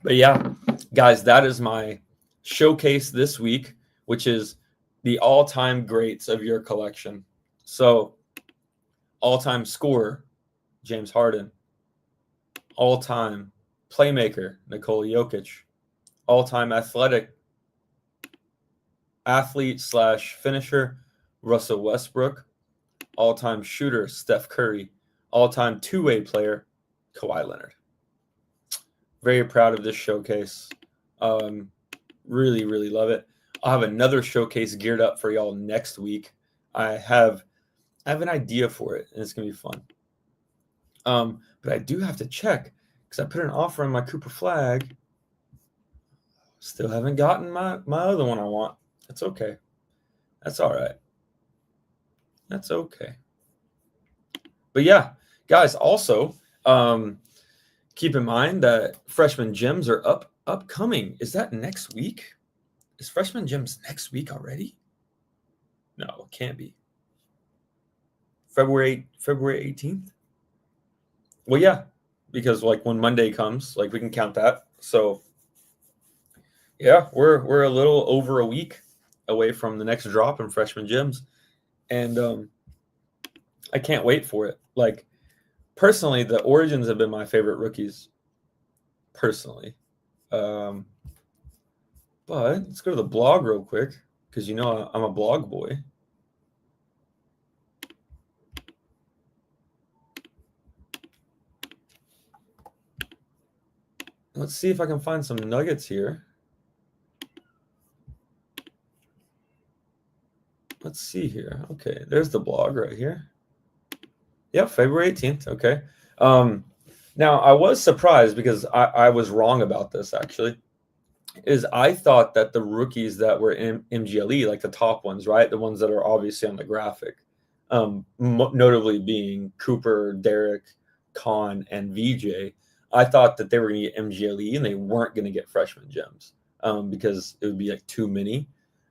But yeah, guys, that is my showcase this week, which is the all-time greats of your collection. So, all-time scorer, James Harden. All-time playmaker, Nikola Jokic. All-time athlete/finisher, Russell Westbrook. All-time shooter, Steph Curry. All-time two-way player, Kawhi Leonard. Very proud of this showcase. Really, really love it. I'll have another showcase geared up for y'all next week. I have an idea for it, and it's going to be fun. But I do have to check because I put an offer on my Cooper flag. Still haven't gotten my other one I want. That's okay. That's all right. That's okay. But yeah, guys, also keep in mind that freshman gyms are upcoming. Is that next week? Is freshman gyms next week already? No, it can't be. February 18th? Well, yeah, because like when Monday comes, like we can count that. So yeah, we're a little over a week away from the next drop in freshman gyms. And I can't wait for it. Like, personally, the Origins have been my favorite rookies. Personally. But let's go to the blog real quick because I'm a blog boy. Let's see if I can find some nuggets here. Let's see here. Okay, there's the blog right here. Yep, February 18th. Okay. Now, I was surprised because I was wrong about this, actually. is I thought that the rookies that were in MGLE, like the top ones, right, the ones that are obviously on the graphic, notably being Cooper, Derek, Con, and VJ, I thought that they were going to get MGLE and they weren't going to get freshman gems because it would be like too many.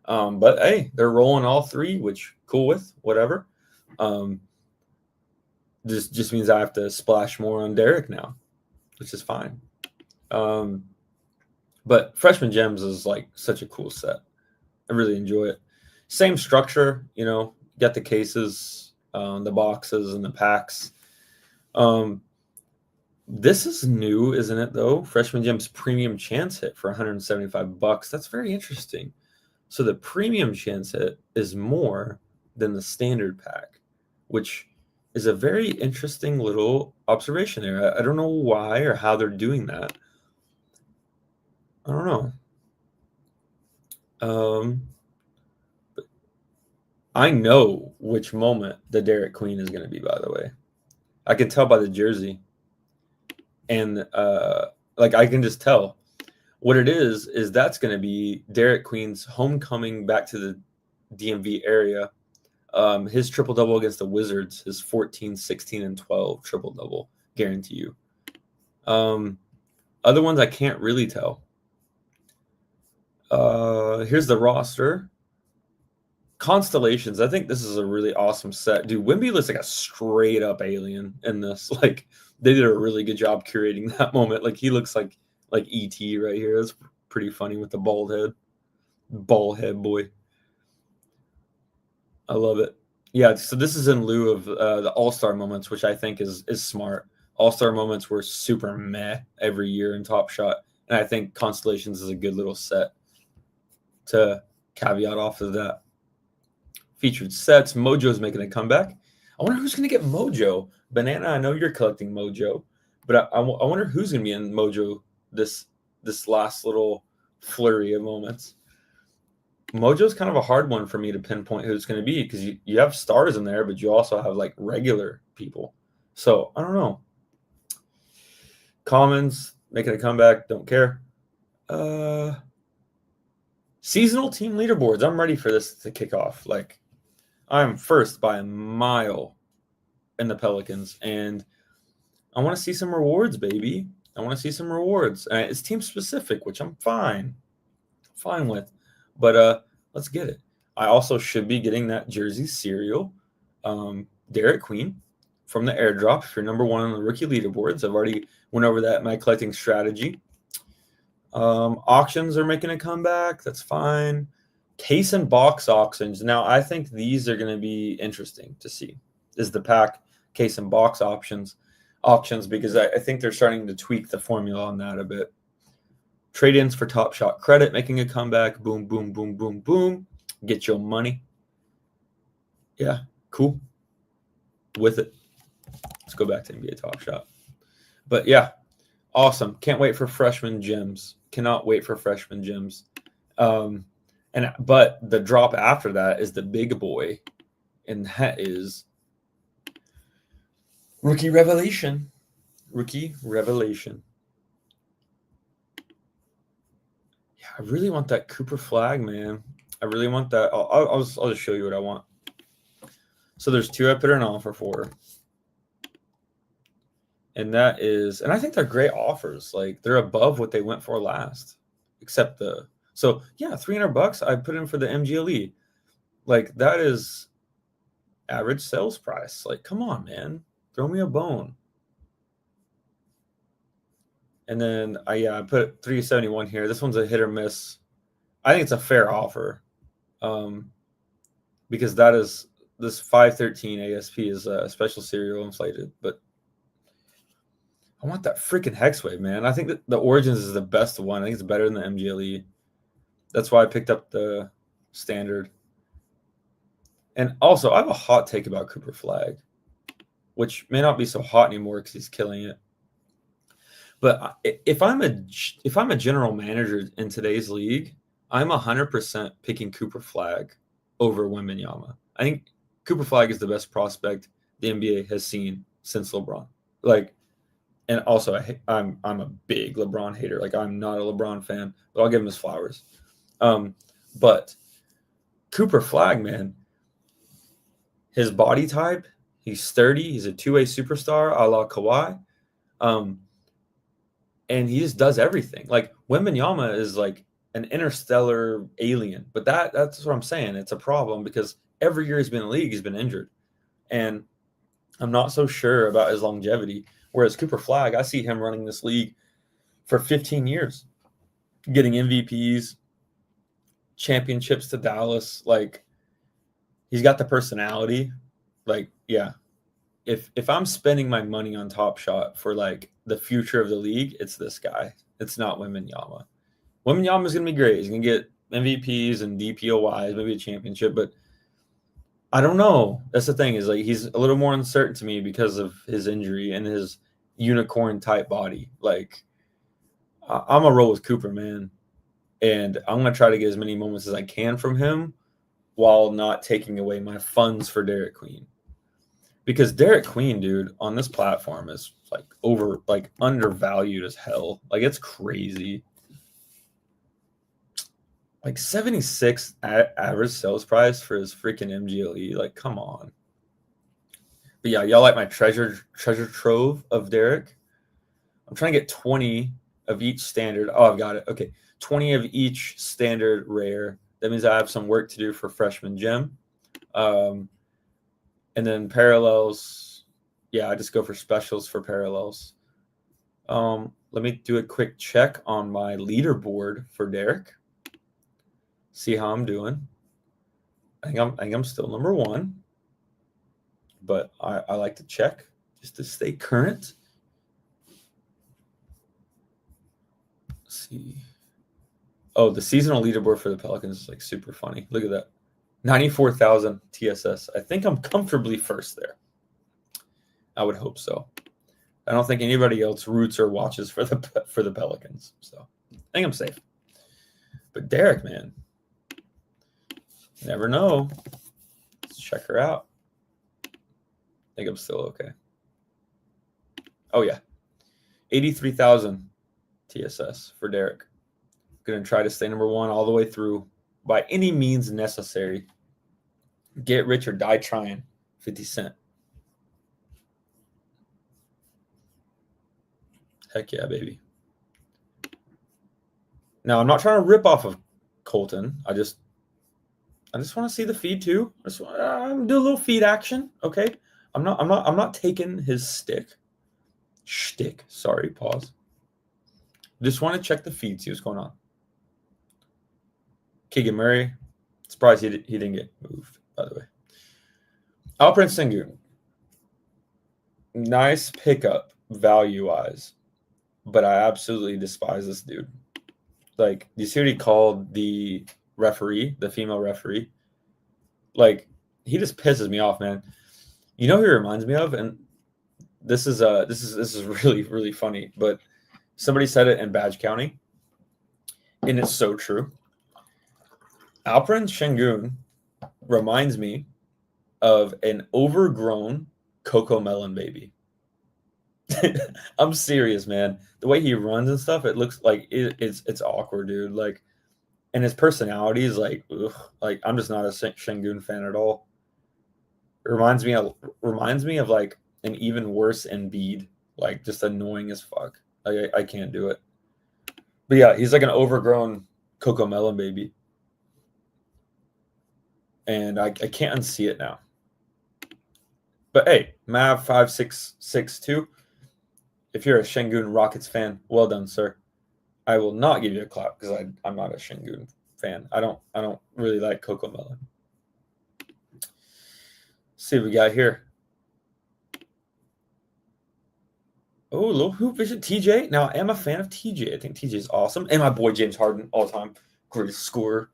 But hey, they're rolling all three, which cool with whatever. This just means I have to splash more on Derek now, which is fine. But freshman gems is like such a cool set. I really enjoy it. Same structure, you know, get the cases, the boxes, and the packs. This is new, isn't it? Though freshman gems premium chance hit for $175. That's very interesting. So the premium chance hit is more than the standard pack, which is a very interesting little observation there. I don't know why or how they're doing that. I don't know. But I know which moment the Derek Queen is going to be, by the way. I can tell by the jersey. And like I can just tell what it is that's going to be Derek Queen's homecoming back to the DMV area. His triple double against the Wizards, his 14, 16, and 12 triple double, guarantee you. Other ones I can't really tell. Here's the roster. Constellations. I think this is a really awesome set. Dude, Wemby looks like a straight up alien in this. Like they did a really good job curating that moment. Like he looks like ET right here. That's pretty funny with the bald head. Bald head boy. I love it. Yeah, so this is in lieu of the All-Star moments, which I think is smart. All-Star moments were super meh every year in Top Shot, and I think Constellations is a good little set to caveat off of that. Featured sets. Mojo's making a comeback. I wonder who's going to get Mojo. Banana, I know you're collecting Mojo, but I wonder who's going to be in Mojo this last little flurry of moments. Mojo's kind of a hard one for me to pinpoint who it's going to be because you have stars in there, but you also have like regular people. So I don't know. Commons making a comeback. Don't care. Seasonal team leaderboards. I'm ready for this to kick off. Like I'm first by a mile in the Pelicans, and I want to see some rewards, baby. I want to see some rewards. It's team specific, which I'm fine with. But let's get it. I also should be getting that jersey serial. Derek Queen from the airdrop. If you're number one on the rookie leaderboards, I've already went over that in my collecting strategy. Auctions are making a comeback. That's fine. Case and box auctions. Now, I think these are going to be interesting to see. Is the pack case and box auctions because I think they're starting to tweak the formula on that a bit. Trade-ins for Top Shot credit making a comeback. Boom, boom, boom, boom, boom. Get your money. Yeah, cool. With it. Let's go back to NBA Top Shot. But yeah, awesome. Can't wait for freshman gems. Cannot wait for freshman gems. But the drop after that is the big boy, and that is Rookie Revelation. Rookie Revelation. Yeah, I really want that Cooper flag, man. I really want that. I'll just show you what I want. So there's two I put an offer for. And that is, and I think they're great offers. Like they're above what they went for last, except so yeah, $300 I put in for the MGLE. Like that is average sales price. Like, come on, man, throw me a bone. And then I put 371 here. This one's a hit or miss. I think it's a fair offer, because that is this 513 ASP is a special serial inflated, but I want that freaking Hexwave, man. I think that the Origins is the best one. I think it's better than the MGLE. That's why I picked up the standard. And also, I have a hot take about Cooper Flag, which may not be so hot anymore because he's killing it. But if I'm a general manager in today's league, I'm 100% picking Cooper Flag over Wembanyama. I think Cooper Flag is the best prospect the NBA has seen since LeBron. Like, And also, I'm a big LeBron hater. Like, I'm not a LeBron fan, but I'll give him his flowers. But Cooper Flag, man, his body type, he's sturdy. He's a two-way superstar, a la Kawhi. And he just does everything. Like, Wembanyama is like an interstellar alien. But that's what I'm saying. It's a problem because every year he's been in the league, he's been injured. And I'm not so sure about his longevity. Whereas Cooper Flag, I see him running this league for 15 years, getting MVPs, championships to Dallas. Like, he's got the personality. Like, yeah. If I'm spending my money on Top Shot for like the future of the league, it's this guy. It's not Wembanyama. Wembanyama is going to be great. He's going to get MVPs and DPOYs, maybe a championship, but I don't know. That's the thing, is like he's a little more uncertain to me because of his injury and his unicorn type body. Like, I'm a roll with Cooper, man, and I'm gonna try to get as many moments as I can from him while not taking away my funds for Derek Queen, because Derek Queen, dude, on this platform is like undervalued as hell. Like, it's crazy. Like 76 average sales price for his freaking MGLE. Like, come on. But yeah, y'all like my treasure trove of Derek. I'm trying to get 20 of each standard. Oh, I've got it. Okay. 20 of each standard rare. That means I have some work to do for freshman gem. And then parallels. Yeah, I just go for specials for parallels. Let me do a quick check on my leaderboard for Derek. See how I'm doing. I think I'm still number one, but I like to check just to stay current. Let's see. Oh, the seasonal leaderboard for the Pelicans is like super funny. Look at that. 94,000 TSS. I think I'm comfortably first there. I would hope so. I don't think anybody else roots or watches for the Pelicans, so I think I'm safe. But Derek, man, never know. Let's check her out. I think I'm still okay. Oh yeah, 83,000 TSS for Derek. Going to try to stay number one all the way through by any means necessary. Get rich or die trying. 50 Cent. Heck yeah, baby. Now, I'm not trying to rip off of Colton. I just want to see the feed too. I just want to do a little feed action, okay? I'm not taking his shtick. Sorry, pause. Just want to check the feed, see what's going on. Keegan Murray, surprised he didn't get moved, by the way. Alperen Sengun, nice pickup value-wise, but I absolutely despise this dude. Like, you see what he called the referee, the female referee? Like, he just pisses me off, man. You know who he reminds me of? And this is really, really funny, but somebody said it in Badge County, and it's so true. Alperen Sengun reminds me of an overgrown Coco Melon baby. I'm serious, man. The way he runs and stuff, it looks like it's awkward, dude. Like, and his personality is like, ugh, like I'm just not a Sengun fan at all. It reminds me of like an even worse Embiid, like just annoying as fuck. Like, I can't do it. But yeah, he's like an overgrown Coco Melon baby. And I can't unsee it now. But hey, Mav5662, if you're a Sengun Rockets fan, well done, sir. I will not give you a clap because I'm not a Sengun fan. I don't really like Coco Melon. Let's see what we got here. Oh, little hoop vision, TJ. Now, I am a fan of TJ. I think TJ is awesome. And my boy James Harden, all the time. Greatest scorer.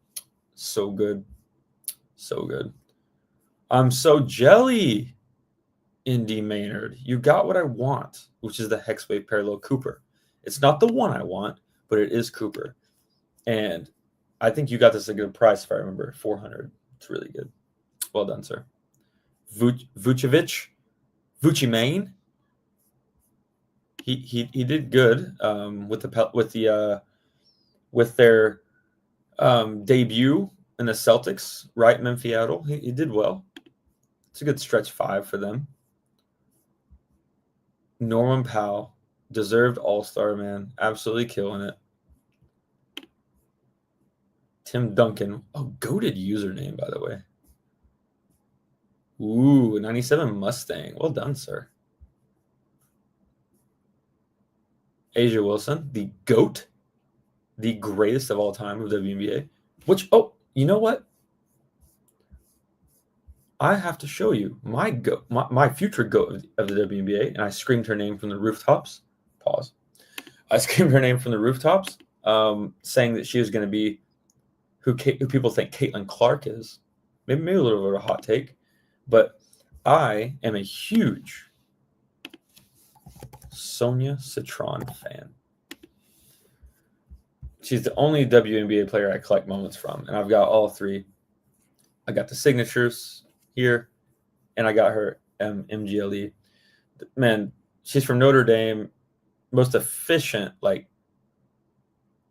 So good. So good. I'm so jelly, Indy Maynard. You got what I want, which is the Hexwave Parallel Cooper. It's not the one I want, but it is Cooper. And I think you got this at a good price, if I remember. 400. It's really good. Well done, sir. Vucevic. Vucci Main. he did good with their debut in the Celtics, right? Memphiadel. He did well. It's a good stretch 5 for them. Norman Powell, deserved All-Star, man. Absolutely killing it. Tim Duncan. Oh, goated username, by the way. Ooh, 97 Mustang. Well done, sir. Asia Wilson, the GOAT, the greatest of all time of WNBA. Which, oh, you know what? I have to show you my GOAT, my future GOAT of the WNBA, and I screamed her name from the rooftops. Pause. I screamed her name from the rooftops, saying that she was going to be who people think Caitlin Clark is. Maybe a little bit of a hot take, but I am a huge Sonia Citron fan. She's the only WNBA player I collect moments from, and I've got all 3. I got the signatures here, and I got her MGLE. Man, she's from Notre Dame, most efficient like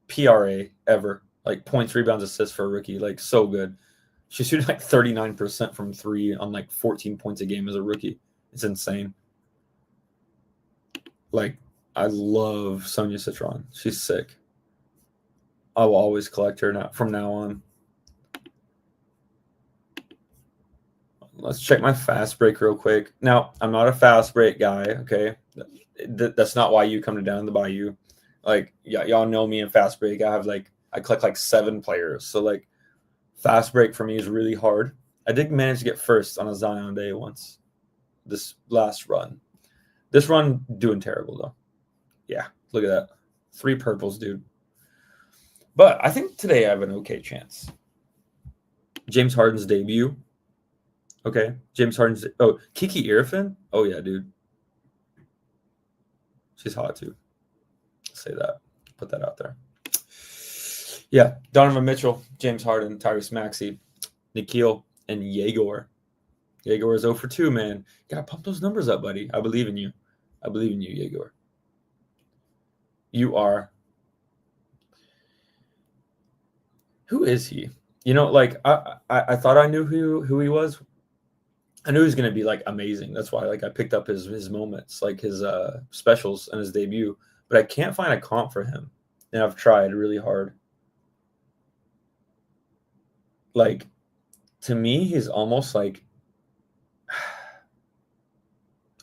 PRA ever, like points, rebounds, assists for a rookie, like so good. She's shooting like 39% from 3 on like 14 points a game as a rookie. It's insane. Like, I love Sonia Citron. She's sick. I will always collect her now from now on. Let's check my fast break real quick. Now, I'm not a fast break guy, okay? That's not why you come to Down the Bayou. Like, y'all know me in fast break. I collect like 7 players. So, like, fast break for me is really hard. I did manage to get first on a Zion day once. This last run. This run, doing terrible, though. Yeah, look at that. 3 purples, dude. But I think today I have an okay chance. James Harden's debut. Okay. James Harden's. Oh, Kiki Irfin? Oh, yeah, dude. She's hot, too. Say that. Put that out there. Yeah. Donovan Mitchell, James Harden, Tyrese Maxey, Nikhil, and Yegor. Yegor is 0 for 2, man. You got to pump those numbers up, buddy. I believe in you. I believe in you, Yegor. You are. Who is he? You know, like I thought I knew who he was. I knew he was going to be like amazing. That's why like I picked up his moments, like his specials and his debut. But I can't find a comp for him, and I've tried really hard. Like, to me, he's almost like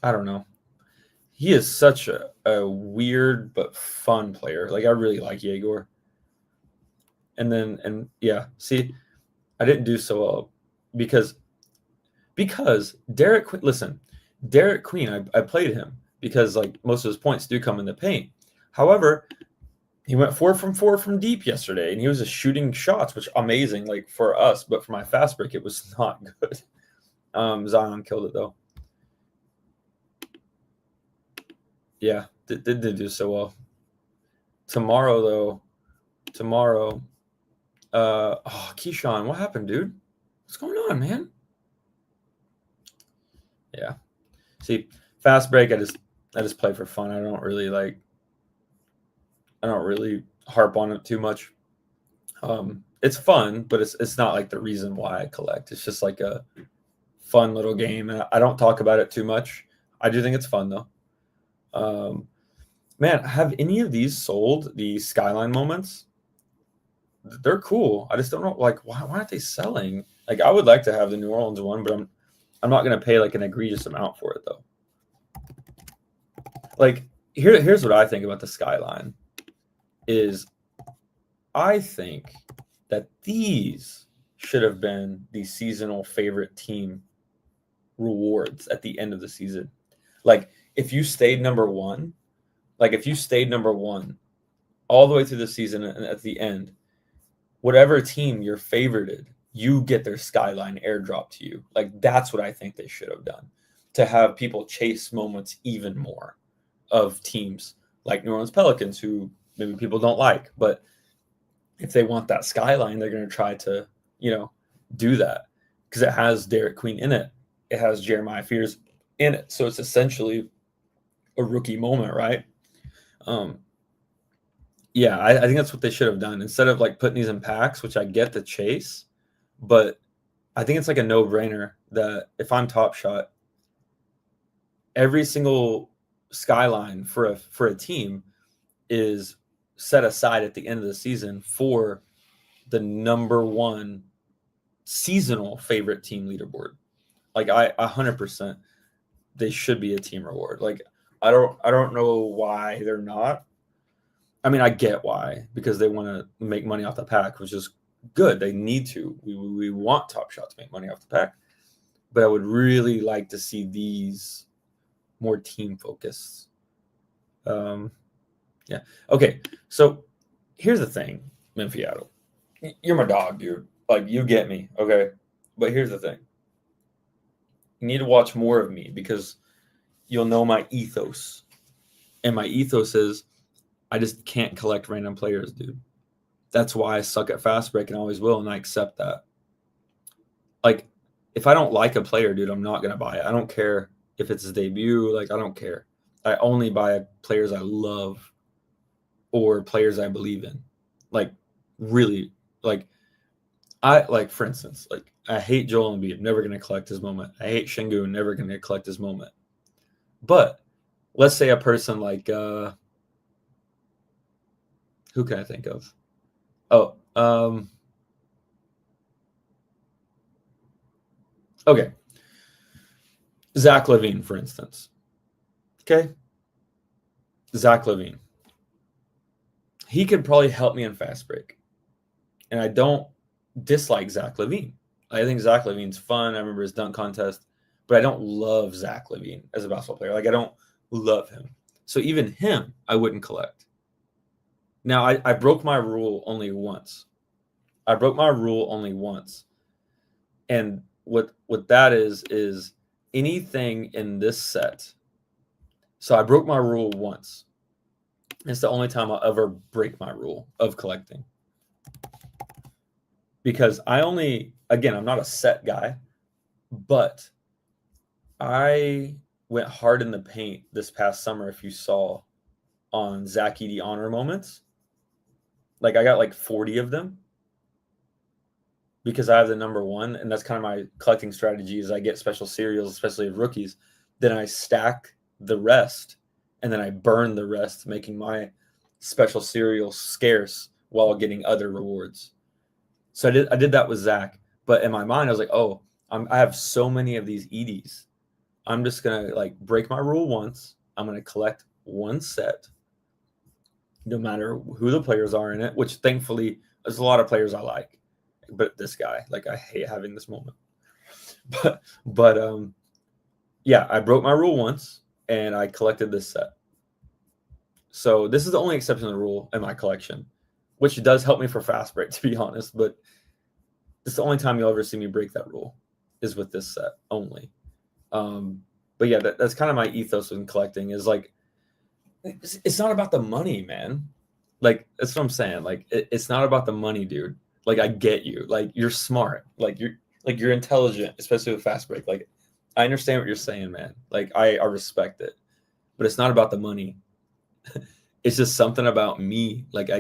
I don't know. He is such a weird but fun player. Like, I really like Yegor. And yeah, see, I didn't do so well because Derek Queen. Listen, Derek Queen. I played him because like most of his points do come in the paint. However, he went 4 from 4 from deep yesterday, and he was just shooting shots, which amazing, like for us. But for my fast break, it was not good. Zion killed it though. Yeah, did do so well. Tomorrow, Keyshawn, what happened, dude? What's going on, man? Yeah. See, fast break, I just play for fun. I don't really harp on it too much. It's fun, but it's not like the reason why I collect. It's just like a fun little game, and I don't talk about it too much. I do think it's fun though. Man, have any of these sold the Skyline moments? They're cool. I just don't know, like, why aren't they selling? Like, I would like to have the New Orleans one, but I'm not going to pay like an egregious amount for it though. Like, here's what I think about the Skyline is I think that these should have been the seasonal favorite team rewards at the end of the season. Like, if you stayed number one all the way through the season and at the end, whatever team you're favorited, you get their Skyline airdrop to you. Like, that's what I think they should have done to have people chase moments even more of teams like New Orleans Pelicans, who maybe people don't like, but if they want that Skyline, they're going to try to, do that because it has Derek Queen in it. It has Jeremiah Fears in it. So it's essentially a rookie moment, right? Um, yeah, I think that's what they should have done instead of like putting these in packs, which I get the chase, but I think it's like a no-brainer that if I'm Top Shot, every single skyline for a team is set aside at the end of the season for the number one seasonal favorite team leaderboard. Like I 100% they should be a team reward. Like I don't know why they're not. I mean, I get why, because they want to make money off the pack, which is good. They need to. We want Top Shot to make money off the pack. But I would really like to see these more team focused. Yeah. Okay. So here's the thing, Memphiato. You're my dog, dude. Like you get me. Okay. But here's the thing. You need to watch more of me because you'll know my ethos. And my ethos is I just can't collect random players, dude. That's why I suck at fast break and always will, and I accept that. Like, if I don't like a player, dude, I'm not gonna buy it. I don't care if it's his debut. Like, I don't care. I only buy players I love or players I believe in. Like, really, like for instance, like I hate Joel Embiid, never gonna collect his moment. I hate Şengün, never gonna collect his moment. But let's say a person like who can I think of? Oh, okay. Zach LaVine, for instance. Okay. Zach LaVine. He could probably help me in fast break. And I don't dislike Zach LaVine. I think Zach LaVine's fun. I remember his dunk contest, but I don't love Zach LaVine as a basketball player. Like I don't love him. So even him, I wouldn't collect. Now I broke my rule only once. I broke my rule only once. And what that is anything in this set. So I broke my rule once. It's the only time I'll ever break my rule of collecting. Because again, I'm not a set guy, but I went hard in the paint this past summer, if you saw, on Zach Edey honor moments. Like I got like 40 of them because I have the number one, and that's kind of my collecting strategy is I get special serials, especially of rookies. Then I stack the rest, and then I burn the rest, making my special serial scarce while getting other rewards. So I did that with Zach, but in my mind I was like, oh, I have so many of these Edys. I'm just gonna like break my rule once. I'm gonna collect one set, no matter who the players are in it. Which thankfully there's a lot of players I like, but this guy, like, I hate having this moment. But yeah, I broke my rule once and I collected this set. So this is the only exception to the rule in my collection, which does help me for fast break, to be honest. But it's the only time you'll ever see me break that rule is with this set only. But yeah, that's kind of my ethos in collecting is like, it's not about the money, man. Like, that's what I'm saying. Like, it's not about the money, dude. Like, I get you. Like, you're smart. Like, you're intelligent, especially with fast break. Like, I understand what you're saying, man. Like, I respect it, but it's not about the money. It's just something about me. Like, I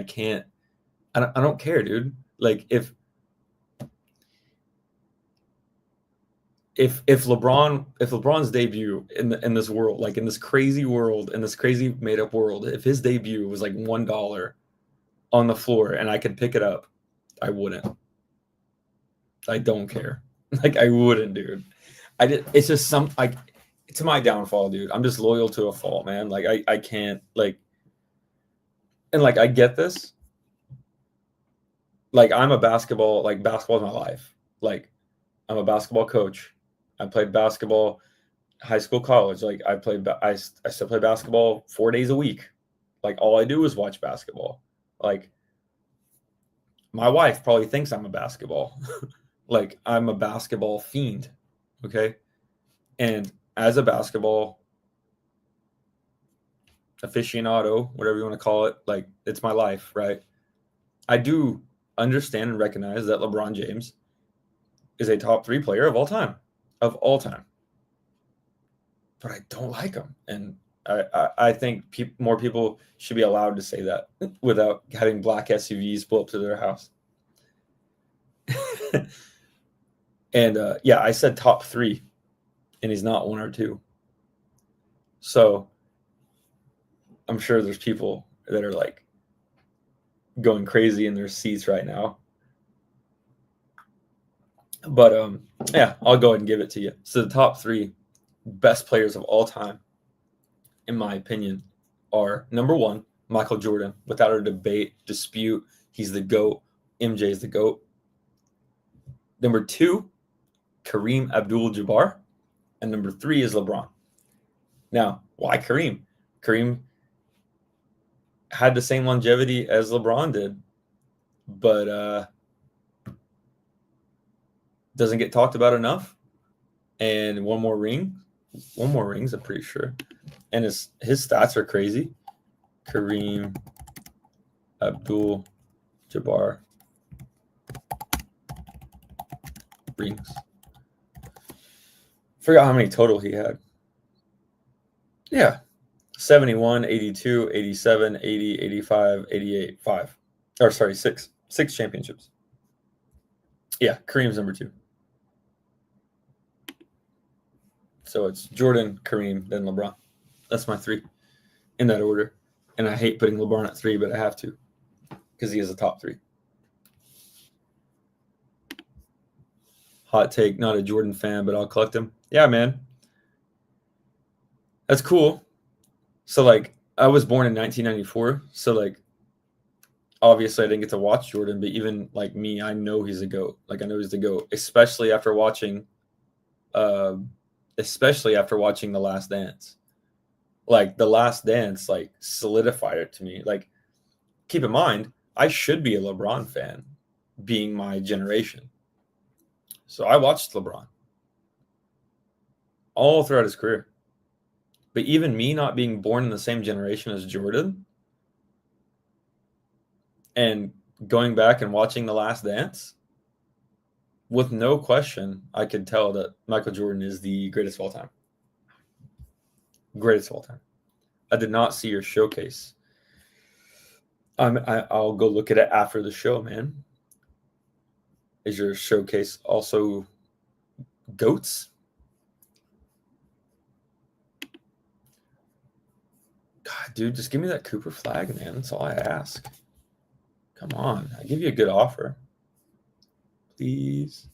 don't care, dude. Like, if LeBron's debut in this world, like in this crazy world, in this crazy made up world, if his debut was like $1 on the floor and I could pick it up, I wouldn't. I don't care. Like I wouldn't, dude. It's just to my downfall, dude. I'm just loyal to a fault, man. Like I can't like, and like I get this. Like I'm a basketball is my life. Like I'm a basketball coach. I played basketball high school, college. Like I still play basketball 4 days a week. Like all I do is watch basketball. Like my wife probably thinks I'm a basketball. Like I'm a basketball fiend. Okay. And as a basketball aficionado, whatever you want to call it, like it's my life, right? I do understand and recognize that LeBron James is a top 3 player of all time. Of all time. But I don't like him. And I think more people should be allowed to say that without having black SUVs pull up to their house. And yeah, I said top 3, and he's not 1 or 2. So I'm sure there's people that are like going crazy in their seats right now. But yeah, I'll go ahead and give it to you. So the top 3 best players of all time, in my opinion, are number 1, Michael Jordan, without a dispute. He's the GOAT. MJ is the GOAT. Number 2, Kareem Abdul-Jabbar. And number 3 is LeBron. Now, why Kareem? Kareem had the same longevity as LeBron did, but doesn't get talked about enough. And one more rings, I'm pretty sure. And his stats are crazy. Kareem Abdul-Jabbar rings. Forgot how many total he had. Yeah. 71, 82, 87, 80, 85, 88, 5. Or sorry, 6. 6 championships. Yeah, Kareem's number 2. So it's Jordan, Kareem, then LeBron. That's my 3 in that order. And I hate putting LeBron at 3, but I have to because he is a top 3. Hot take, not a Jordan fan, but I'll collect him. Yeah, man. That's cool. So, like, I was born in 1994. So, like, obviously I didn't get to watch Jordan, but even, like, me, I know he's a GOAT. Like, I know he's the GOAT, especially after watching The Last Dance. Like, The Last Dance, like, solidified it to me. Like, keep in mind, I should be a LeBron fan, being my generation. So I watched LeBron all throughout his career. But even me not being born in the same generation as Jordan and going back and watching The Last Dance, with no question, I could tell that Michael Jordan is the greatest of all time. Greatest of all time. I did not see your showcase. I'll go look at it after the show, man. Is your showcase also GOATs? God, dude, just give me that Cooper flag, man. That's all I ask. Come on. I give you a good offer. Please.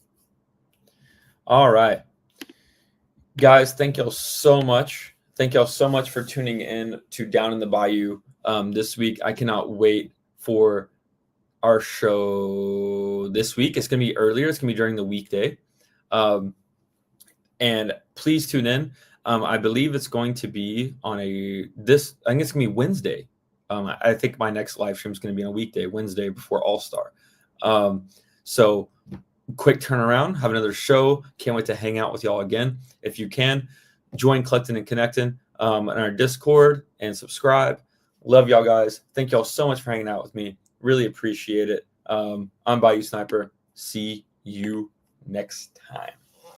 All right. Guys, thank y'all so much. Thank y'all so much for tuning in to Down in the Bayou this week. I cannot wait for our show this week. It's going to be earlier. It's going to be during the weekday. And please tune in. I believe it's going to be on I think it's going to be Wednesday. I think my next live stream is going to be on a weekday, Wednesday before All-Star. So quick turnaround, have another show. Can't wait to hang out with y'all again. If you can, join Collectin and Connectin on our Discord and subscribe. Love y'all guys. Thank y'all so much for hanging out with me. Really appreciate it. I'm Bayou Sniper. See you next time.